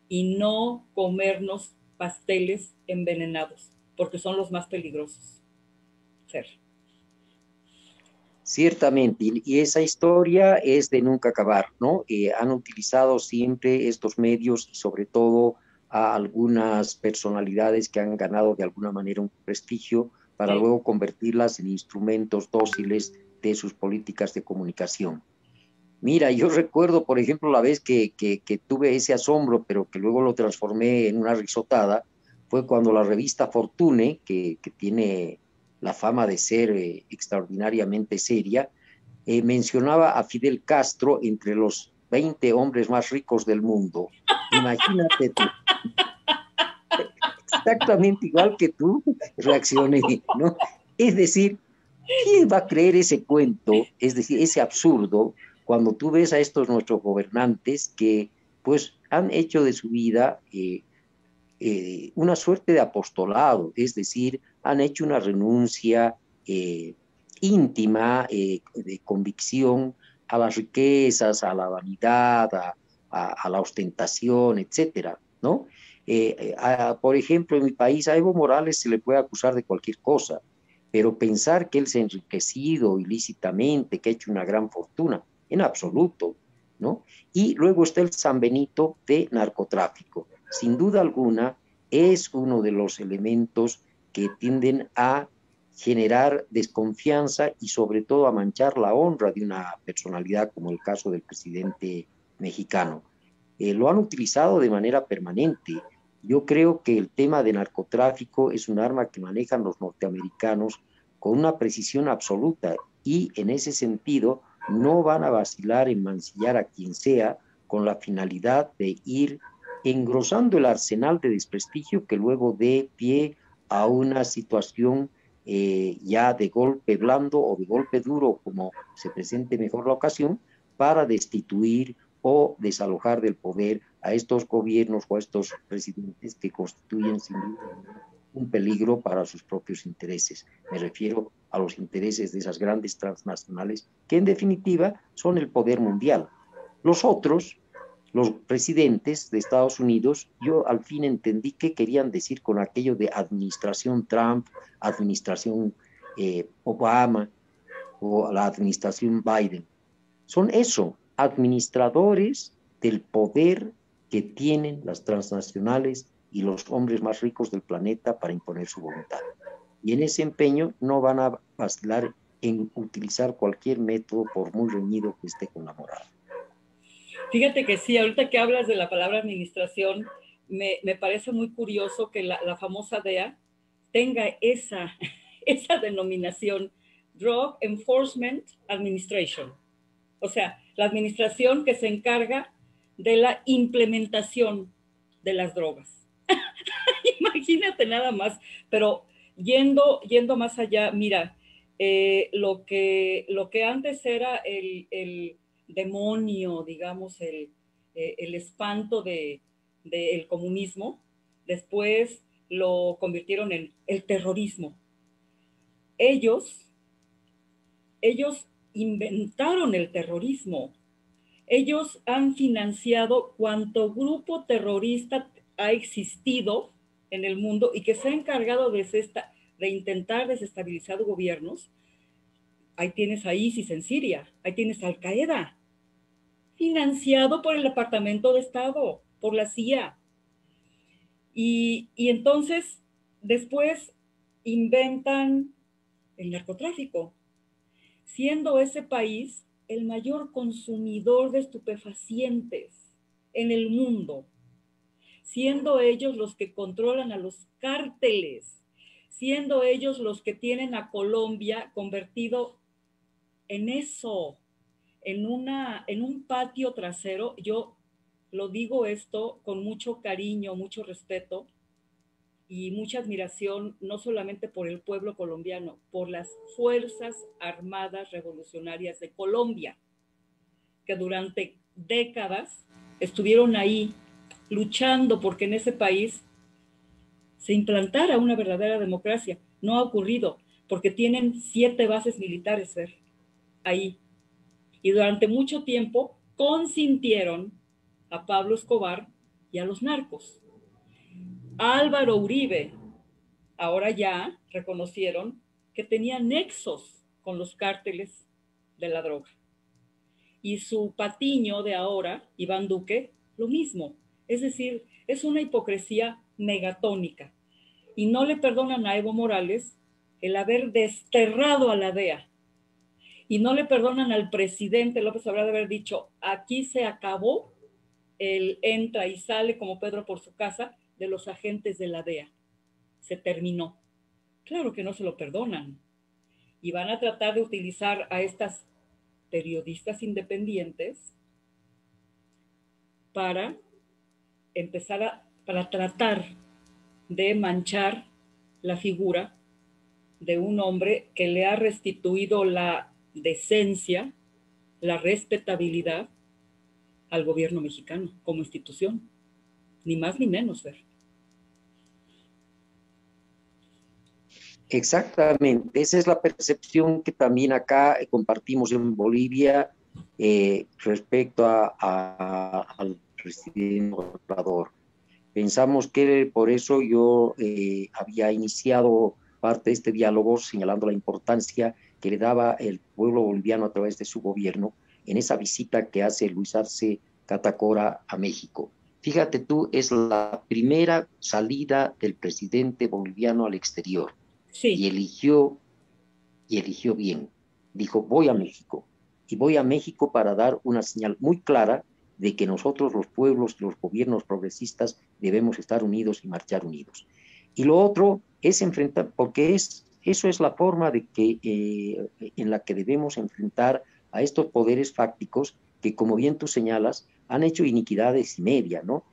y no comernos pasteles envenenados, porque son los más peligrosos. Fer. Ciertamente, y esa historia es de nunca acabar, ¿no? Han utilizado siempre estos medios y sobre todo a algunas personalidades que han ganado de alguna manera un prestigio para Sí. luego convertirlas en instrumentos dóciles de sus políticas de comunicación. Mira, yo recuerdo, por ejemplo, la vez que tuve ese asombro, pero que luego lo transformé en una risotada, fue cuando la revista Fortune, que tiene la fama de ser extraordinariamente seria, mencionaba a Fidel Castro entre los 20 hombres más ricos del mundo. Imagínate tú, exactamente igual que tú reaccioné, ¿no? Es decir, ¿quién va a creer ese cuento, es decir, ese absurdo, cuando tú ves a estos nuestros gobernantes que pues han hecho de su vida una suerte de apostolado, es decir, han hecho una renuncia íntima, de convicción a las riquezas, a la vanidad, a la ostentación, etcétera, ¿no? Por ejemplo, en mi país a Evo Morales se le puede acusar de cualquier cosa, pero pensar que él se ha enriquecido ilícitamente, que ha hecho una gran fortuna, en absoluto, ¿no? Y luego está el San Benito de narcotráfico. Sin duda alguna, es uno de los elementos que tienden a generar desconfianza y sobre todo a manchar la honra de una personalidad como el caso del presidente mexicano. Lo han utilizado de manera permanente. Yo creo que el tema de narcotráfico es un arma que manejan los norteamericanos con una precisión absoluta y en ese sentido no van a vacilar en mancillar a quien sea con la finalidad de ir engrosando el arsenal de desprestigio que luego dé pie a una situación ya de golpe blando o de golpe duro, como se presente mejor la ocasión, para destituir o desalojar del poder a estos gobiernos o a estos presidentes que constituyen sin duda un peligro para sus propios intereses. Me refiero a los intereses de esas grandes transnacionales que en definitiva son el poder mundial. Los otros, los presidentes de Estados Unidos, yo al fin entendí qué querían decir con aquello de administración Trump, administración Obama o la administración Biden. Son eso, administradores del poder que tienen las transnacionales y los hombres más ricos del planeta para imponer su voluntad. Y en ese empeño no van a vacilar en utilizar cualquier método por muy reñido que esté con la moral. Fíjate que sí, ahorita que hablas de la palabra administración, me parece muy curioso que la famosa DEA tenga esa denominación, Drug Enforcement Administration. O sea, la administración que se encarga de la implementación de las drogas. Imagínate nada más, pero yendo más allá, mira, lo que antes era el demonio, digamos, el espanto del comunismo, después lo convirtieron en el terrorismo. Ellos, ellos inventaron el terrorismo. Ellos han financiado cuanto grupo terrorista ha existido en el mundo y que se ha encargado de intentar desestabilizar gobiernos. Ahí tienes a ISIS en Siria, ahí tienes a Al Qaeda, financiado por el Departamento de Estado, por la CIA. Y entonces, después inventan el narcotráfico, siendo ese país el mayor consumidor de estupefacientes en el mundo, siendo ellos los que controlan a los cárteles, siendo ellos los que tienen a Colombia convertido en eso, en un patio trasero. Yo lo digo esto con mucho cariño, mucho respeto y mucha admiración, no solamente por el pueblo colombiano, por las Fuerzas Armadas Revolucionarias de Colombia, que durante décadas estuvieron ahí luchando porque en ese país se implantara una verdadera democracia. No ha ocurrido, porque tienen 7 bases militares ahí. Y durante mucho tiempo consintieron a Pablo Escobar y a los narcos. Álvaro Uribe, ahora ya reconocieron que tenía nexos con los cárteles de la droga. Y su patiño de ahora, Iván Duque, lo mismo. Es decir, es una hipocresía megatónica. Y no le perdonan a Evo Morales el haber desterrado a la DEA. Y no le perdonan al presidente López Obrador de haber dicho, aquí se acabó el entra y sale como Pedro por su casa de los agentes de la DEA. Se terminó. Claro que no se lo perdonan. Y van a tratar de utilizar a estas periodistas independientes para para tratar de manchar la figura de un hombre que le ha restituido la decencia, la respetabilidad al gobierno mexicano como institución, ni más ni menos, Fer. Exactamente, esa es la percepción que también acá compartimos en Bolivia respecto al presidente Obrador. Pensamos que por eso yo había iniciado parte de este diálogo señalando la importancia que le daba el pueblo boliviano a través de su gobierno en esa visita que hace Luis Arce Catacora a México. Fíjate tú, es la primera salida del presidente boliviano al exterior Sí. y eligió bien. Dijo, voy a México y voy a México para dar una señal muy clara de que nosotros los pueblos, los gobiernos progresistas debemos estar unidos y marchar unidos. Y lo otro es enfrentar, porque eso es la forma de que, en la que debemos enfrentar a estos poderes fácticos que, como bien tú señalas, han hecho iniquidades y media, ¿no?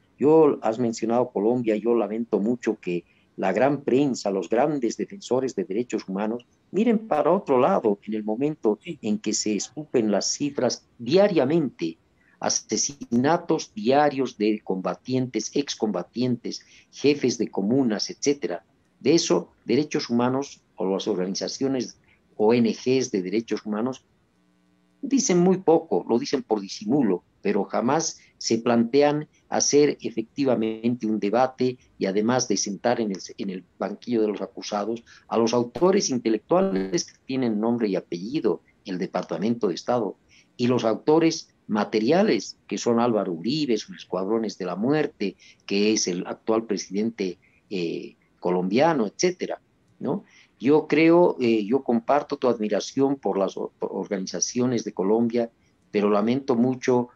Has mencionado Colombia, yo lamento mucho que la gran prensa, los grandes defensores de derechos humanos, miren para otro lado en el momento en que se escupen las cifras diariamente, asesinatos diarios de combatientes, excombatientes, jefes de comunas, etcétera. De eso, derechos humanos o las organizaciones ONGs de derechos humanos dicen muy poco, lo dicen por disimulo, pero jamás se plantean hacer efectivamente un debate y además de sentar en el banquillo de los acusados a los autores intelectuales que tienen nombre y apellido, el Departamento de Estado, y los autores materiales, que son Álvaro Uribe, sus escuadrones de la muerte, que es el actual presidente colombiano, etcétera, ¿no? Yo creo, yo comparto tu admiración por las organizaciones de Colombia, pero lamento mucho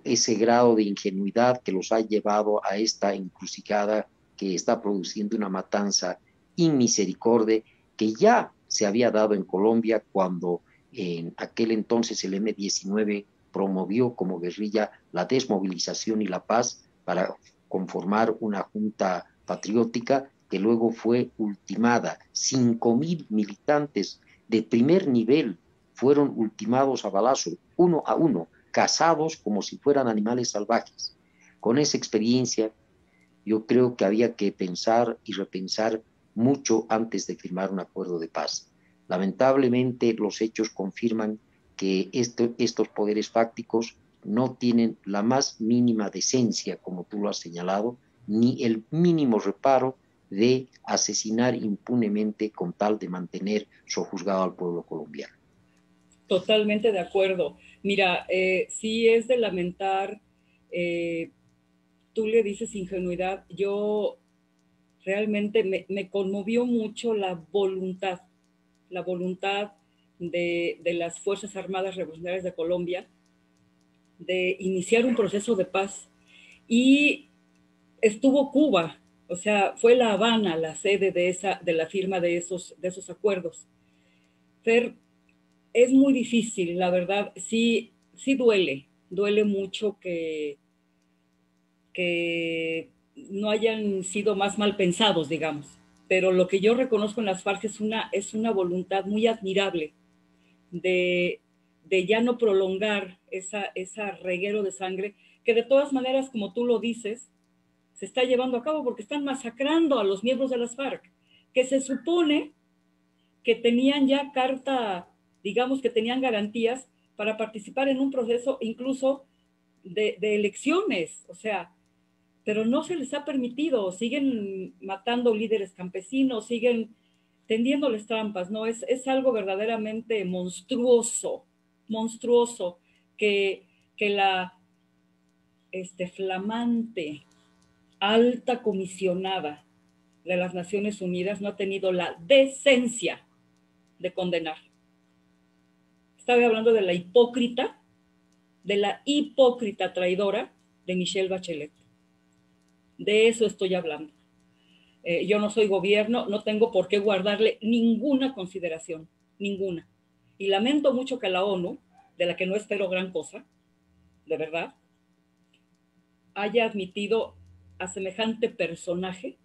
ese grado de ingenuidad que los ha llevado a esta encrucijada que está produciendo una matanza inmisericordia que ya se había dado en Colombia cuando en aquel entonces el M-19 promovió como guerrilla la desmovilización y la paz para conformar una junta patriótica que luego fue ultimada. 5.000 militantes de primer nivel fueron ultimados a balazo, uno a uno, cazados como si fueran animales salvajes. Con esa experiencia, yo creo que había que pensar y repensar mucho antes de firmar un acuerdo de paz. Lamentablemente, los hechos confirman que estos poderes fácticos no tienen la más mínima decencia, como tú lo has señalado, ni el mínimo reparo de asesinar impunemente con tal de mantener sojuzgado al pueblo colombiano. Totalmente de acuerdo. Mira, sí es de lamentar, tú le dices ingenuidad, yo realmente me conmovió mucho la voluntad de las Fuerzas Armadas Revolucionarias de Colombia de iniciar un proceso de paz. Y estuvo Cuba, o sea, fue La Habana la sede de la firma de esos acuerdos. Fer, es muy difícil, la verdad, sí duele mucho que no hayan sido más mal pensados, digamos. Pero lo que yo reconozco en las FARC es una voluntad muy admirable de, de ya no prolongar esa reguero de sangre que de todas maneras, como tú lo dices, se está llevando a cabo porque están masacrando a los miembros de las FARC, que se supone que tenían ya carta, digamos que tenían garantías para participar en un proceso incluso de elecciones, o sea, pero no se les ha permitido, siguen matando líderes campesinos, siguen tendiéndoles trampas, ¿no? Es algo verdaderamente monstruoso, monstruoso, que, que la flamante alta comisionada de las Naciones Unidas no ha tenido la decencia de condenar. Estaba hablando de la hipócrita traidora de Michelle Bachelet. De eso estoy hablando. Yo no soy gobierno, no tengo por qué guardarle ninguna consideración, ninguna. Y lamento mucho que la ONU, de la que no espero gran cosa, de verdad, haya admitido a semejante personaje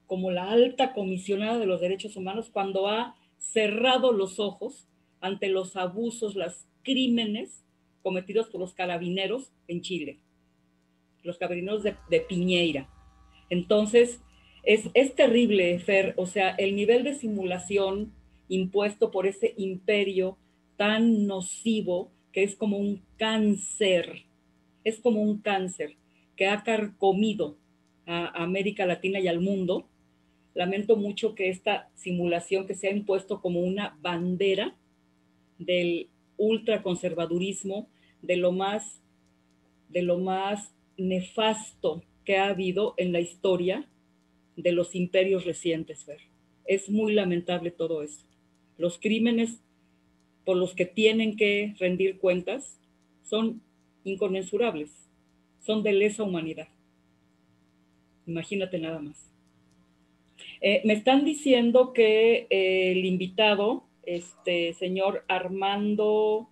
como la alta comisionada de los derechos humanos cuando ha cerrado los ojos ante los abusos, los crímenes cometidos por los carabineros en Chile, los carabineros de Piñeira. Entonces, es terrible, Fer, o sea, el nivel de simulación impuesto por ese imperio tan nocivo que es como un cáncer que ha carcomido a América Latina y al mundo. Lamento mucho que esta simulación que se ha impuesto como una bandera del ultraconservadurismo, de lo más nefasto que ha habido en la historia de los imperios recientes, Fer. Es muy lamentable todo eso. Los crímenes por los que tienen que rendir cuentas son inconmensurables, son de lesa humanidad. Imagínate nada más. Me están diciendo que el invitado, señor Armando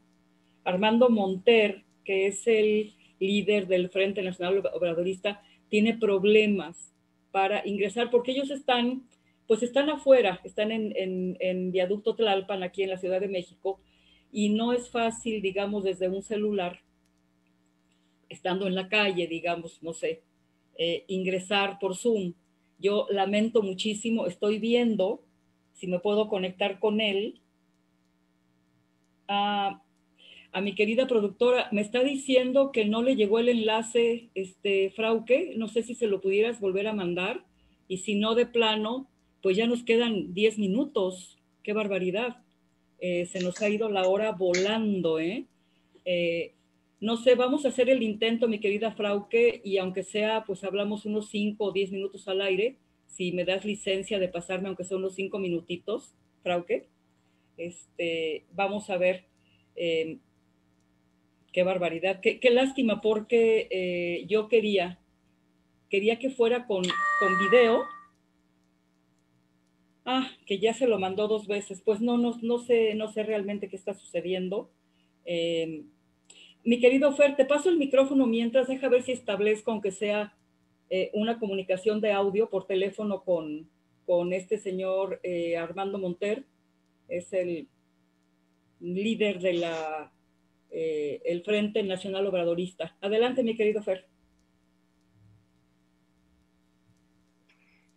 Monter, que es el líder del Frente Nacional Obradorista, tiene problemas para ingresar porque ellos están afuera, están en Viaducto Tlalpan, aquí en la Ciudad de México, y no es fácil, digamos, desde un celular, estando en la calle, digamos, no sé, ingresar por Zoom. Yo lamento muchísimo, estoy viendo si me puedo conectar con él. A mi querida productora, me está diciendo que no le llegó el enlace, Frauke, no sé si se lo pudieras volver a mandar, y si no de plano, pues ya nos quedan 10 minutos, qué barbaridad, se nos ha ido la hora volando, ¿eh? No sé, vamos a hacer el intento, mi querida Frauke, y aunque sea, pues hablamos unos 5 o 10 minutos al aire, si me das licencia de pasarme, aunque sea unos 5 minutitos, Frauke, vamos a ver Qué barbaridad, qué lástima, porque yo quería que fuera con video. Que ya se lo mandó 2 veces. Pues no sé realmente qué está sucediendo. Mi querido Fer, te paso el micrófono mientras, deja ver si establezco, aunque sea una comunicación de audio por teléfono con este señor Armando Monter, es el líder de el Frente Nacional Obradorista. Adelante, mi querido Fer.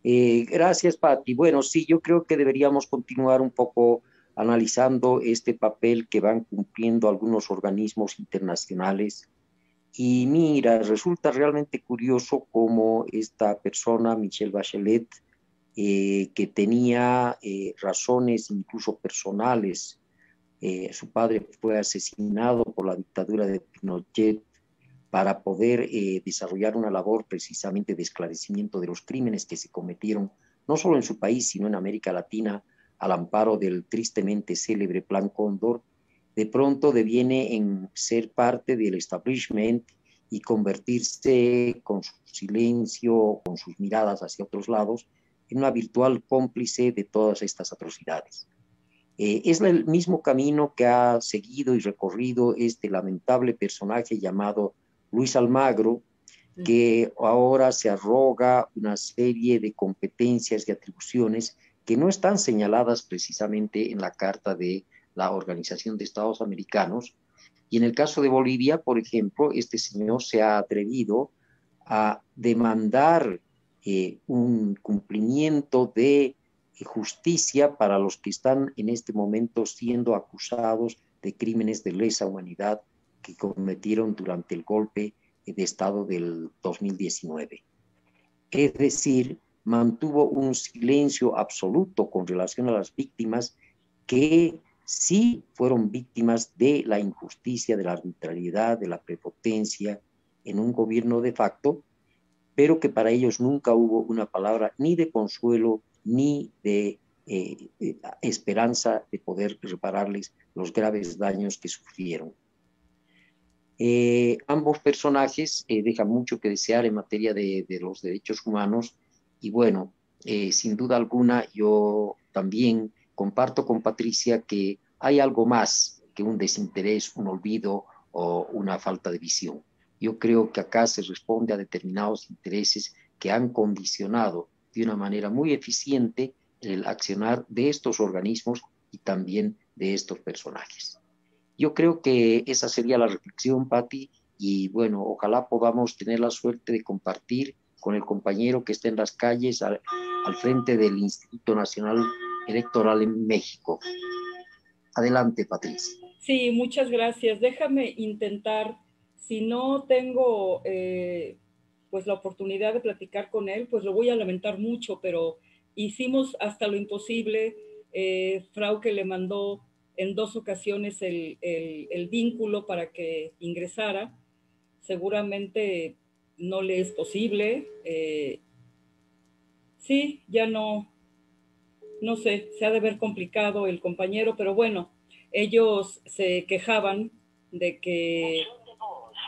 Gracias, Patti. Bueno, sí, yo creo que deberíamos continuar un poco analizando este papel que van cumpliendo algunos organismos internacionales. Y mira, resulta realmente curioso cómo esta persona, Michelle Bachelet, que tenía razones incluso personales. Su padre fue asesinado por la dictadura de Pinochet para poder desarrollar una labor precisamente de esclarecimiento de los crímenes que se cometieron no solo en su país, sino en América Latina, al amparo del tristemente célebre Plan Cóndor. De pronto deviene en ser parte del establishment y convertirse con su silencio, con sus miradas hacia otros lados, en una virtual cómplice de todas estas atrocidades. Es el mismo camino que ha seguido y recorrido este lamentable personaje llamado Luis Almagro, que ahora se arroga una serie de competencias y atribuciones que no están señaladas precisamente en la Carta de la Organización de Estados Americanos. Y en el caso de Bolivia, por ejemplo, este señor se ha atrevido a demandar un cumplimiento de justicia para los que están en este momento siendo acusados de crímenes de lesa humanidad que cometieron durante el golpe de Estado del 2019. Es decir, mantuvo un silencio absoluto con relación a las víctimas que sí fueron víctimas de la injusticia, de la arbitrariedad, de la prepotencia en un gobierno de facto, pero que para ellos nunca hubo una palabra ni de consuelo ni de esperanza de poder repararles los graves daños que sufrieron. Ambos personajes dejan mucho que desear en materia de los derechos humanos y bueno, sin duda alguna yo también comparto con Patricia que hay algo más que un desinterés, un olvido o una falta de visión. Yo creo que acá se responde a determinados intereses que han condicionado de una manera muy eficiente el accionar de estos organismos y también de estos personajes. Yo creo que esa sería la reflexión, Patti, y bueno, ojalá podamos tener la suerte de compartir con el compañero que está en las calles al frente del Instituto Nacional Electoral en México. Adelante, Patricia. Sí, muchas gracias. Déjame intentar, si no tengo pues la oportunidad de platicar con él, pues lo voy a lamentar mucho, pero hicimos hasta lo imposible. Frauke le mandó en 2 ocasiones el vínculo para que ingresara. Seguramente no le es posible. Sí, ya no sé, se ha de ver complicado el compañero, pero bueno, ellos se quejaban de que,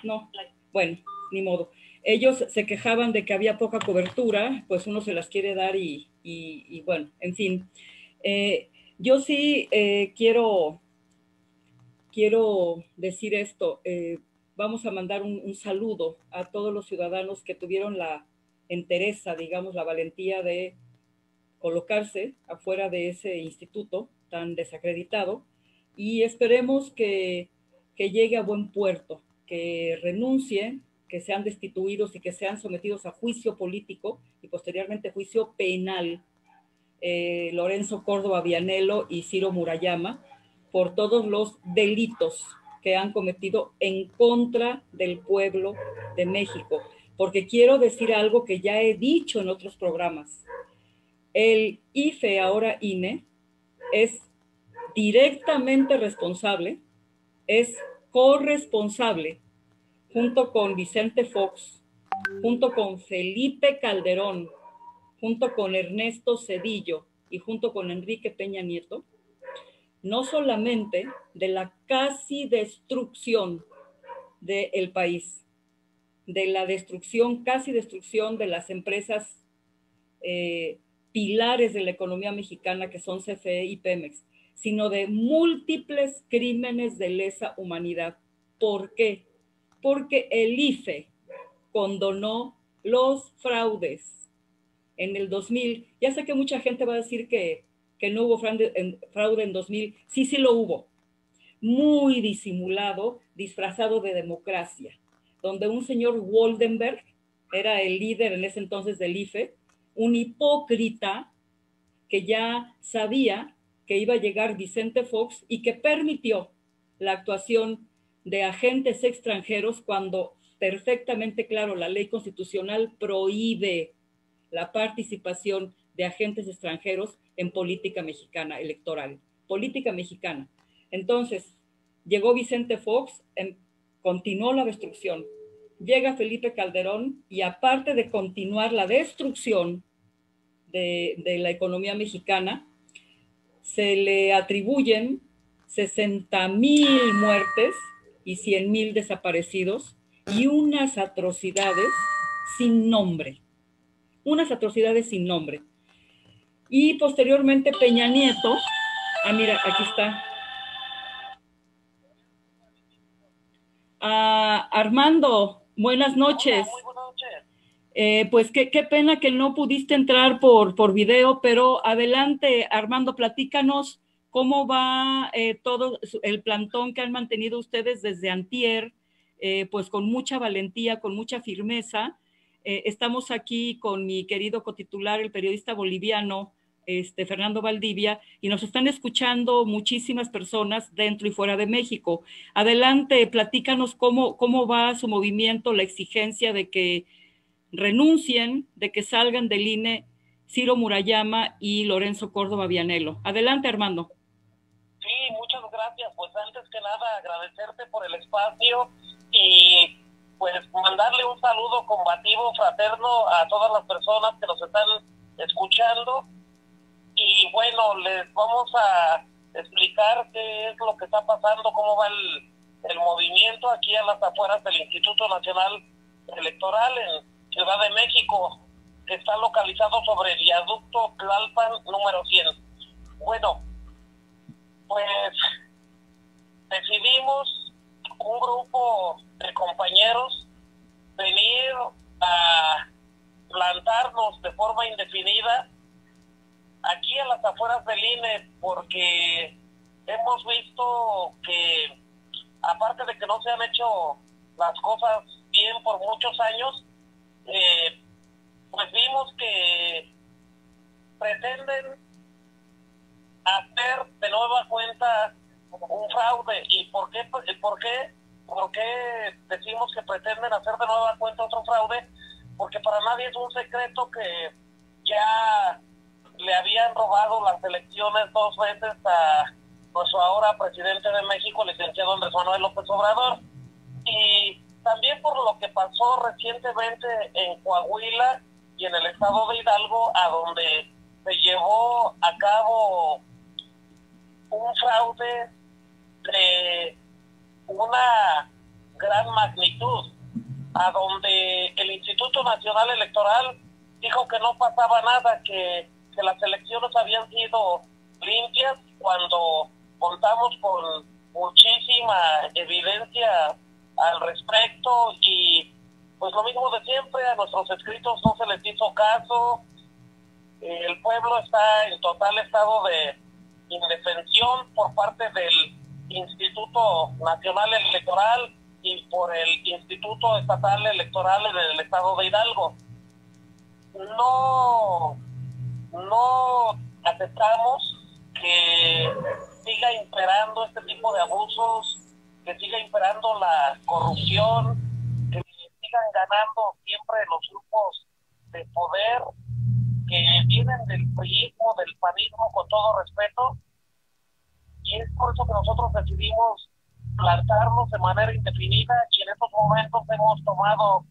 no, bueno, ni modo. Ellos se quejaban de que había poca cobertura, pues uno se las quiere dar y bueno, en fin. Yo sí quiero decir esto. Vamos a mandar un saludo a todos los ciudadanos que tuvieron la entereza, digamos, la valentía de colocarse afuera de ese instituto tan desacreditado y esperemos que llegue a buen puerto, que renuncien, que sean destituidos y que sean sometidos a juicio político y posteriormente juicio penal, Lorenzo Córdoba Vianello y Ciro Murayama, por todos los delitos que han cometido en contra del pueblo de México. Porque quiero decir algo que ya he dicho en otros programas. El IFE, ahora INE, es directamente responsable, es corresponsable, junto con Vicente Fox, junto con Felipe Calderón, junto con Ernesto Zedillo y junto con Enrique Peña Nieto, no solamente de la casi destrucción del país, de la destrucción, casi destrucción de las empresas pilares de la economía mexicana, que son CFE y Pemex, sino de múltiples crímenes de lesa humanidad. ¿Por qué? Porque el IFE condonó los fraudes en el 2000. Ya sé que mucha gente va a decir que no hubo fraude en 2000. Sí, sí lo hubo. Muy disimulado, disfrazado de democracia, donde un señor Woldenberg era el líder en ese entonces del IFE, un hipócrita que ya sabía que iba a llegar Vicente Fox y que permitió la actuación de agentes extranjeros cuando perfectamente claro la ley constitucional prohíbe la participación de agentes extranjeros en política mexicana electoral, política mexicana. Entonces, llegó Vicente Fox, continuó la destrucción. Llega Felipe Calderón y aparte de continuar la destrucción de la economía mexicana, se le atribuyen 60,000 muertes y 100,000 desaparecidos y unas atrocidades sin nombre. Unas atrocidades sin nombre. Y posteriormente Peña Nieto, mira, aquí está. Armando, buenas noches. Hola, muy buenas noches. Pues qué pena que no pudiste entrar por video, pero adelante, Armando, platícanos cómo va todo el plantón que han mantenido ustedes desde antier, pues con mucha valentía, con mucha firmeza. Estamos aquí con mi querido cotitular, el periodista boliviano, Fernando Valdivia, y nos están escuchando muchísimas personas dentro y fuera de México. Adelante, platícanos cómo va su movimiento, la exigencia de que renuncien, de que salgan del INE Ciro Murayama y Lorenzo Córdoba Vianello. Adelante, Armando. Sí, muchas gracias. Pues antes que nada agradecerte por el espacio y pues mandarle un saludo combativo, fraterno a todas las personas que nos están escuchando. Y bueno, les vamos a explicar qué es lo que está pasando, cómo va el movimiento aquí a las afueras del Instituto Nacional Electoral en Ciudad de México, que está localizado sobre el viaducto Tlalpan número 100. Bueno, pues decidimos un grupo de compañeros venir a plantarnos de forma indefinida aquí a las afueras del INE, porque hemos visto que aparte de que no se han hecho las cosas bien por muchos años, pues vimos que pretenden hacer de nueva cuenta un fraude. ¿Y por qué decimos que pretenden hacer de nueva cuenta otro fraude? Porque para nadie es un secreto que ya le habían robado las elecciones 2 veces a nuestro ahora presidente de México, licenciado Andrés Manuel López Obrador, y también por lo que pasó recientemente en Coahuila y en el estado de Hidalgo, a donde se llevó a cabo un fraude de una gran magnitud, a donde el Instituto Nacional Electoral dijo que no pasaba nada, que las elecciones habían sido limpias, cuando contamos con muchísima evidencia al respecto. Y pues lo mismo de siempre, a nuestros escritos no se les hizo caso. El pueblo está en total estado de indefensión por parte del Instituto Nacional Electoral y por el Instituto Estatal Electoral en el estado de Hidalgo. No aceptamos que siga imperando este tipo de abusos, que siga imperando la corrupción, que sigan ganando siempre los grupos de poder que vienen del priismo, del panismo, con todo respeto. Y es por eso que nosotros decidimos plantarnos de manera indefinida, y en estos momentos hemos tomado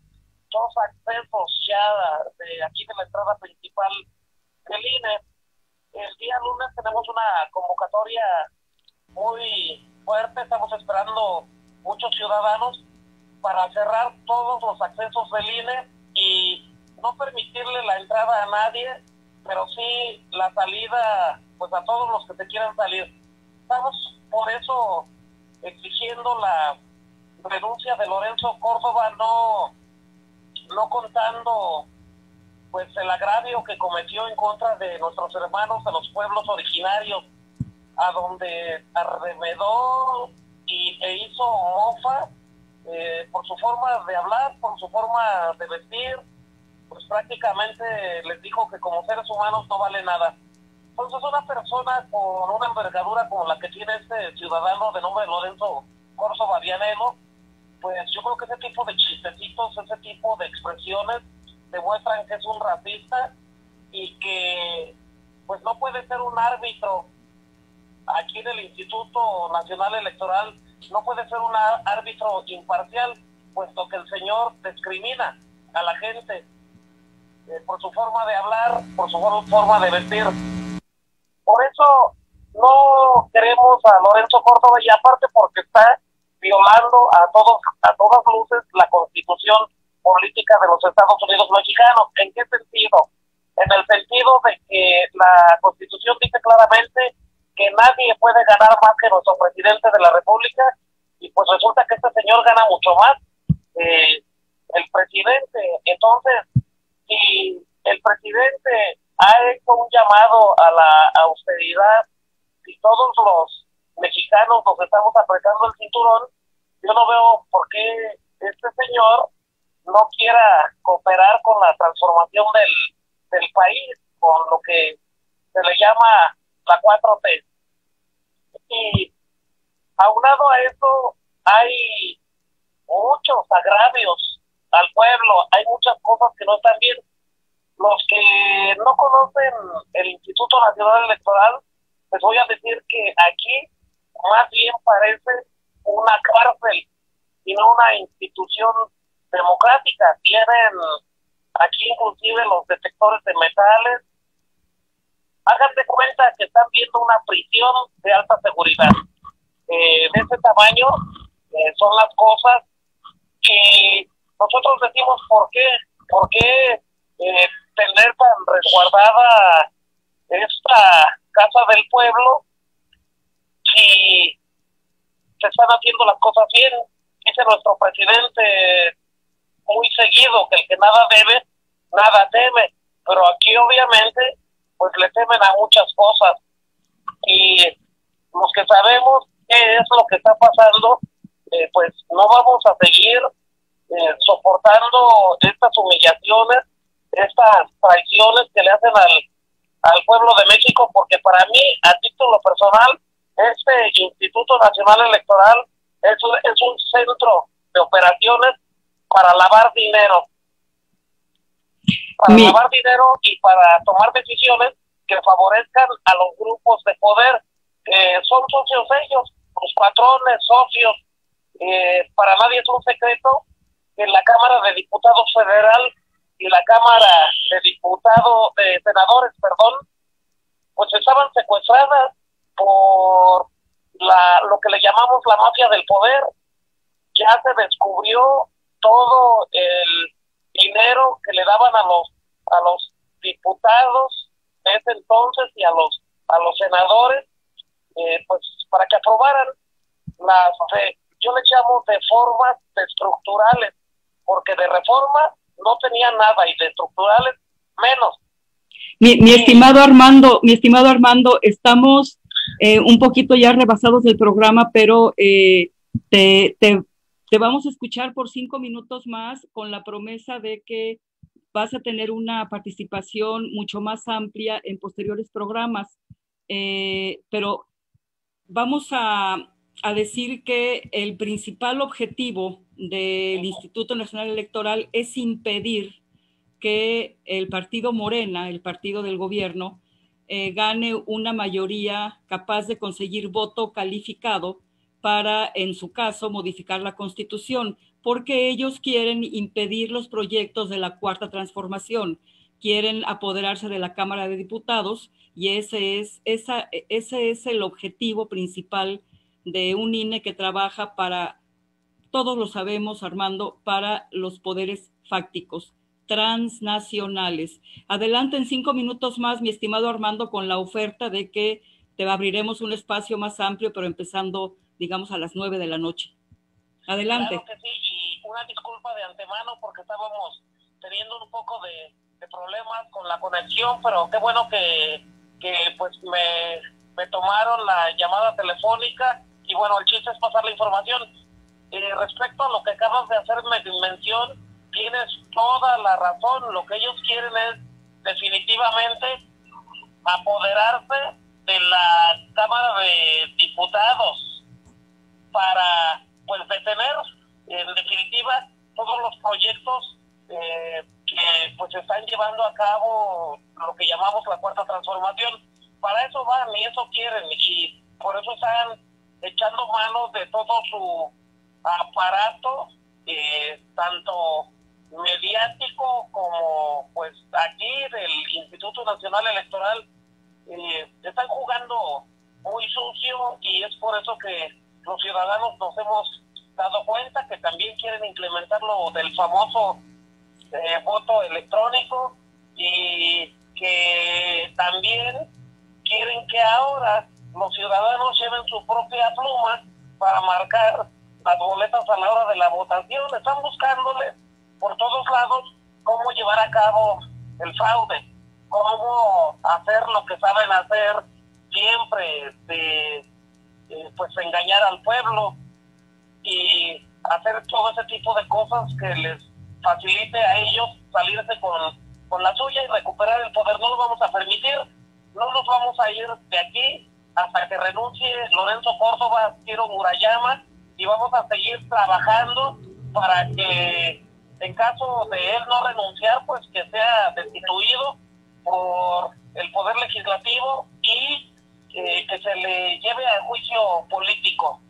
2 accesos ya de aquí de la entrada principal del INE. El día lunes tenemos una convocatoria muy fuerte, estamos esperando muchos ciudadanos, para cerrar todos los accesos del INE y no permitirle la entrada a nadie, pero sí la salida pues a todos los que se quieran salir. Estamos por eso exigiendo la renuncia de Lorenzo Córdoba, no contando pues el agravio que cometió en contra de nuestros hermanos de los pueblos originarios, a donde arremedó e hizo mofa por su forma de hablar, por su forma de vestir, pues prácticamente les dijo que como seres humanos no vale nada. Entonces una persona con una envergadura como la que tiene este ciudadano de nombre Lorenzo Córdoba Vianelo, pues yo creo que ese tipo de chistecitos, ese tipo de expresiones demuestran que es un racista y que pues no puede ser un árbitro aquí en el Instituto Nacional Electoral, no puede ser un árbitro imparcial, puesto que el señor discrimina a la gente por su forma de hablar, por su forma de vestir. Por eso no queremos a Lorenzo Córdoba, y aparte porque está violando a todas luces la Constitución política de los Estados Unidos mexicanos. ¿En qué sentido? En el sentido de que la Constitución dice claramente que nadie puede ganar más que nuestro presidente de la República, y pues resulta que este señor gana mucho más que el presidente. Entonces, si el presidente ha hecho un llamado a la austeridad, si todos los mexicanos nos estamos apretando el cinturón, yo no veo por qué este señor no quiera cooperar con la transformación del país, con lo que se le llama la 4T. Y aunado a eso, hay muchos agravios al pueblo, hay muchas cosas que no están bien. Los que no conocen el Instituto Nacional Electoral, les voy a decir que aquí más bien parece una cárcel y no una institución democrática. Tienen aquí inclusive los detectores de metales. Hagan de cuenta que están viendo una prisión de alta seguridad. De ese tamaño son las cosas, y nosotros decimos ¿por qué tener tan resguardada esta casa del pueblo si se están haciendo las cosas bien? Dice nuestro presidente muy seguido que el que nada debe, nada teme, pero aquí obviamente pues le temen a muchas cosas, y los que sabemos qué es lo que está pasando, pues no vamos a seguir soportando estas humillaciones, estas traiciones que le hacen al pueblo de México, porque para mí, a título personal, este Instituto Nacional Electoral es un centro de operaciones para lavar dinero. Lavar dinero y para tomar decisiones que favorezcan a los grupos de poder. Son socios ellos, los patrones, socios. Para nadie es un secreto que en la Cámara de Diputados Federal y la Cámara de Senadores, pues estaban secuestradas por lo que le llamamos la mafia del poder. Ya se descubrió todo el dinero que le daban a los diputados de ese entonces y a los senadores, pues para que aprobaran yo le llamo reformas estructurales, porque de reforma no tenían nada y de estructurales menos. Mi estimado Armando, estamos un poquito ya rebasados del programa, pero te vamos a escuchar por 5 minutos más con la promesa de que vas a tener una participación mucho más amplia en posteriores programas. Pero vamos a decir que el principal objetivo del Instituto Nacional Electoral es impedir que el partido Morena, el partido del gobierno, gane una mayoría capaz de conseguir voto calificado para, en su caso, modificar la Constitución, porque ellos quieren impedir los proyectos de la Cuarta Transformación, quieren apoderarse de la Cámara de Diputados, y ese es el objetivo principal de un INE que trabaja para todos lo sabemos, Armando, para los poderes fácticos transnacionales. Adelante en 5 minutos más, mi estimado Armando, con la oferta de que te abriremos un espacio más amplio, pero empezando, digamos, a las 9 de la noche. Adelante. Claro que sí, y una disculpa de antemano porque estábamos teniendo un poco de problemas con la conexión, pero qué bueno que pues me tomaron la llamada telefónica, y bueno, el chiste es pasar la información. Respecto a lo que acabas de hacer mención, tienes toda la razón. Lo que ellos quieren es definitivamente apoderarse de la Cámara de Diputados para pues detener en definitiva todos los proyectos que pues están llevando a cabo lo que llamamos la Cuarta Transformación. Para eso van y eso quieren, y por eso están echando mano de todo su aparato, tanto mediático como pues aquí del Instituto Nacional Electoral. Están jugando muy sucio, y es por eso que los ciudadanos nos hemos dado cuenta que también quieren implementar lo del famoso voto electrónico, y que también quieren que ahora los ciudadanos lleven su propia pluma para marcar las boletas a la hora de la votación. Están buscándole por todos lados cómo llevar a cabo el fraude, cómo hacer lo que saben hacer siempre, pues engañar al pueblo y hacer todo ese tipo de cosas que les facilite a ellos salirse con la suya y recuperar el poder. No lo vamos a permitir, no nos vamos a ir de aquí hasta que renuncie Lorenzo Córdoba, Ciro Murayama, y vamos a seguir trabajando para que, en caso de él no renunciar, pues que sea destituido por el Poder Legislativo y que se le lleve a juicio político.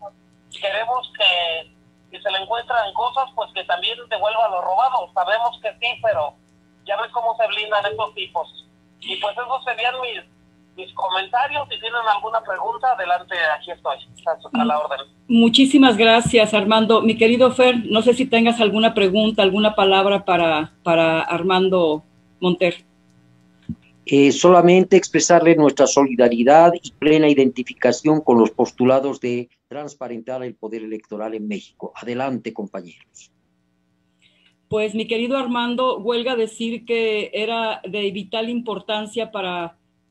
Queremos que si se le encuentran cosas, pues que también devuelva lo robado. Sabemos que sí, pero ya ves cómo se blindan estos tipos. Y pues esos serían mis comentarios. Si tienen alguna pregunta, adelante, aquí estoy, a la orden. Muchísimas gracias, Armando. Mi querido Fer, no sé si tengas alguna pregunta, alguna palabra para Armando Monter. Solamente expresarle nuestra solidaridad y plena identificación con los postulados de transparentar el poder electoral en México. Adelante, compañeros. Pues mi querido Armando, huelga decir que era de vital importancia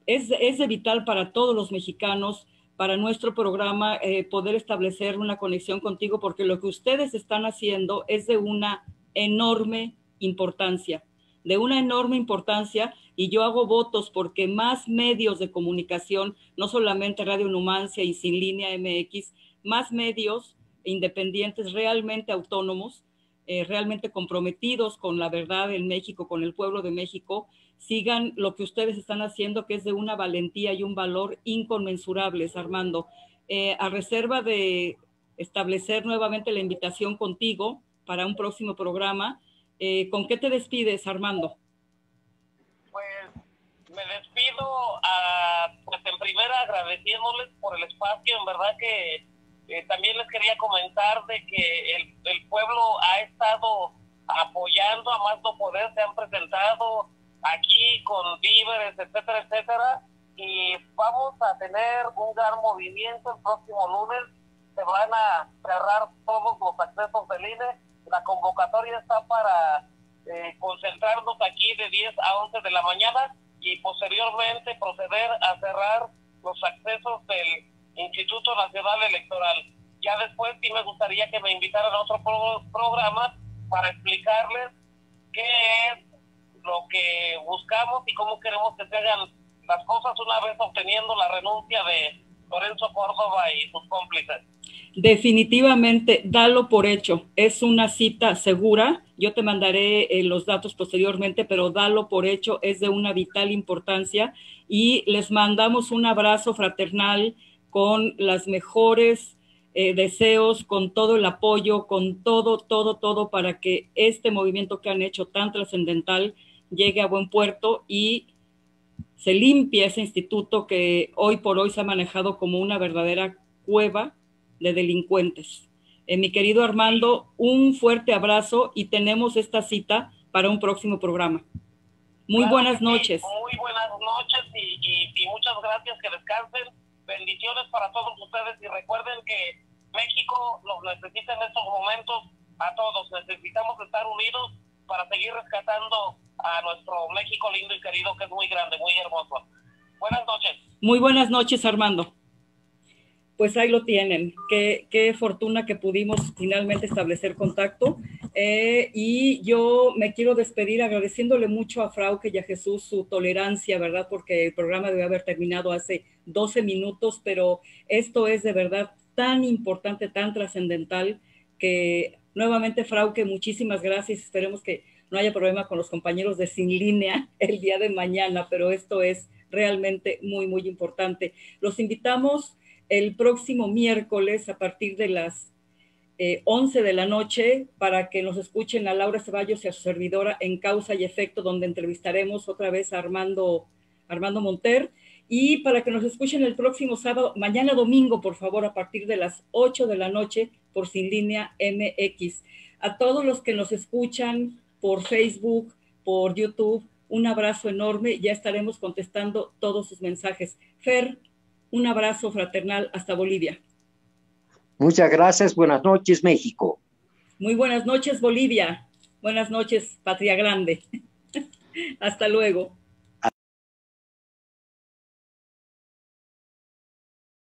es de vital para todos los mexicanos, para nuestro programa, poder establecer una conexión contigo, porque lo que ustedes están haciendo es de una enorme importancia, y yo hago votos porque más medios de comunicación, no solamente Radio Numancia y Sin Línea MX, más medios independientes, realmente autónomos, realmente comprometidos con la verdad en México, con el pueblo de México, sigan lo que ustedes están haciendo, que es de una valentía y un valor inconmensurables, Armando. A reserva de establecer nuevamente la invitación contigo para un próximo programa, ¿con qué te despides, Armando? Pues me despido, pues en primera agradeciéndoles por el espacio. En verdad que también les quería comentar de que el pueblo ha estado apoyando a más no poder. Se han presentado aquí con víveres, etcétera, etcétera, y vamos a tener un gran movimiento el próximo lunes. Se van a cerrar todos los accesos del INE. La convocatoria está para concentrarnos aquí de 10 a 11 de la mañana y posteriormente proceder a cerrar los accesos del Instituto Nacional Electoral. Ya después sí me gustaría que me invitaran a otro programa para explicarles qué es lo que buscamos y cómo queremos que se hagan las cosas una vez obteniendo la renuncia de Lorenzo Córdoba y sus cómplices. Definitivamente, dalo por hecho. Es una cita segura. Yo te mandaré los datos posteriormente, pero dalo por hecho. Es de una vital importancia y les mandamos un abrazo fraternal con las mejores deseos, con todo el apoyo, con todo para que este movimiento que han hecho tan trascendental llegue a buen puerto y se limpie ese instituto que hoy por hoy se ha manejado como una verdadera cueva de delincuentes. Mi querido Armando, un fuerte abrazo y tenemos esta cita para un próximo programa. Muy claro, buenas noches. Muy buenas noches y muchas gracias, que descansen. Bendiciones para todos ustedes y recuerden que México los necesita en estos momentos a todos. Necesitamos estar unidos para seguir rescatando a nuestro México lindo y querido, que es muy grande, muy hermoso. Buenas noches. Muy buenas noches, Armando. Pues ahí lo tienen. Qué fortuna que pudimos finalmente establecer contacto. Y yo me quiero despedir agradeciéndole mucho a Frauke y a Jesús su tolerancia, ¿verdad? Porque el programa debe haber terminado hace 12 minutos, pero esto es de verdad tan importante, tan trascendental, que nuevamente, Frauke, muchísimas gracias. Esperemos que no haya problema con los compañeros de Sin Línea el día de mañana, pero esto es realmente muy, muy importante. Los invitamos el próximo miércoles a partir de las 11 de la noche para que nos escuchen a Laura Ceballos y a su servidora en Causa y Efecto, donde entrevistaremos otra vez a Armando Monter, y para que nos escuchen el próximo sábado, mañana domingo, por favor, a partir de las 8 de la noche por Sin Línea MX. A todos los que nos escuchan por Facebook, por YouTube, un abrazo enorme. Ya estaremos contestando todos sus mensajes. Fer, un abrazo fraternal hasta Bolivia. Muchas gracias. Buenas noches, México. Muy buenas noches, Bolivia. Buenas noches, Patria Grande. Hasta luego.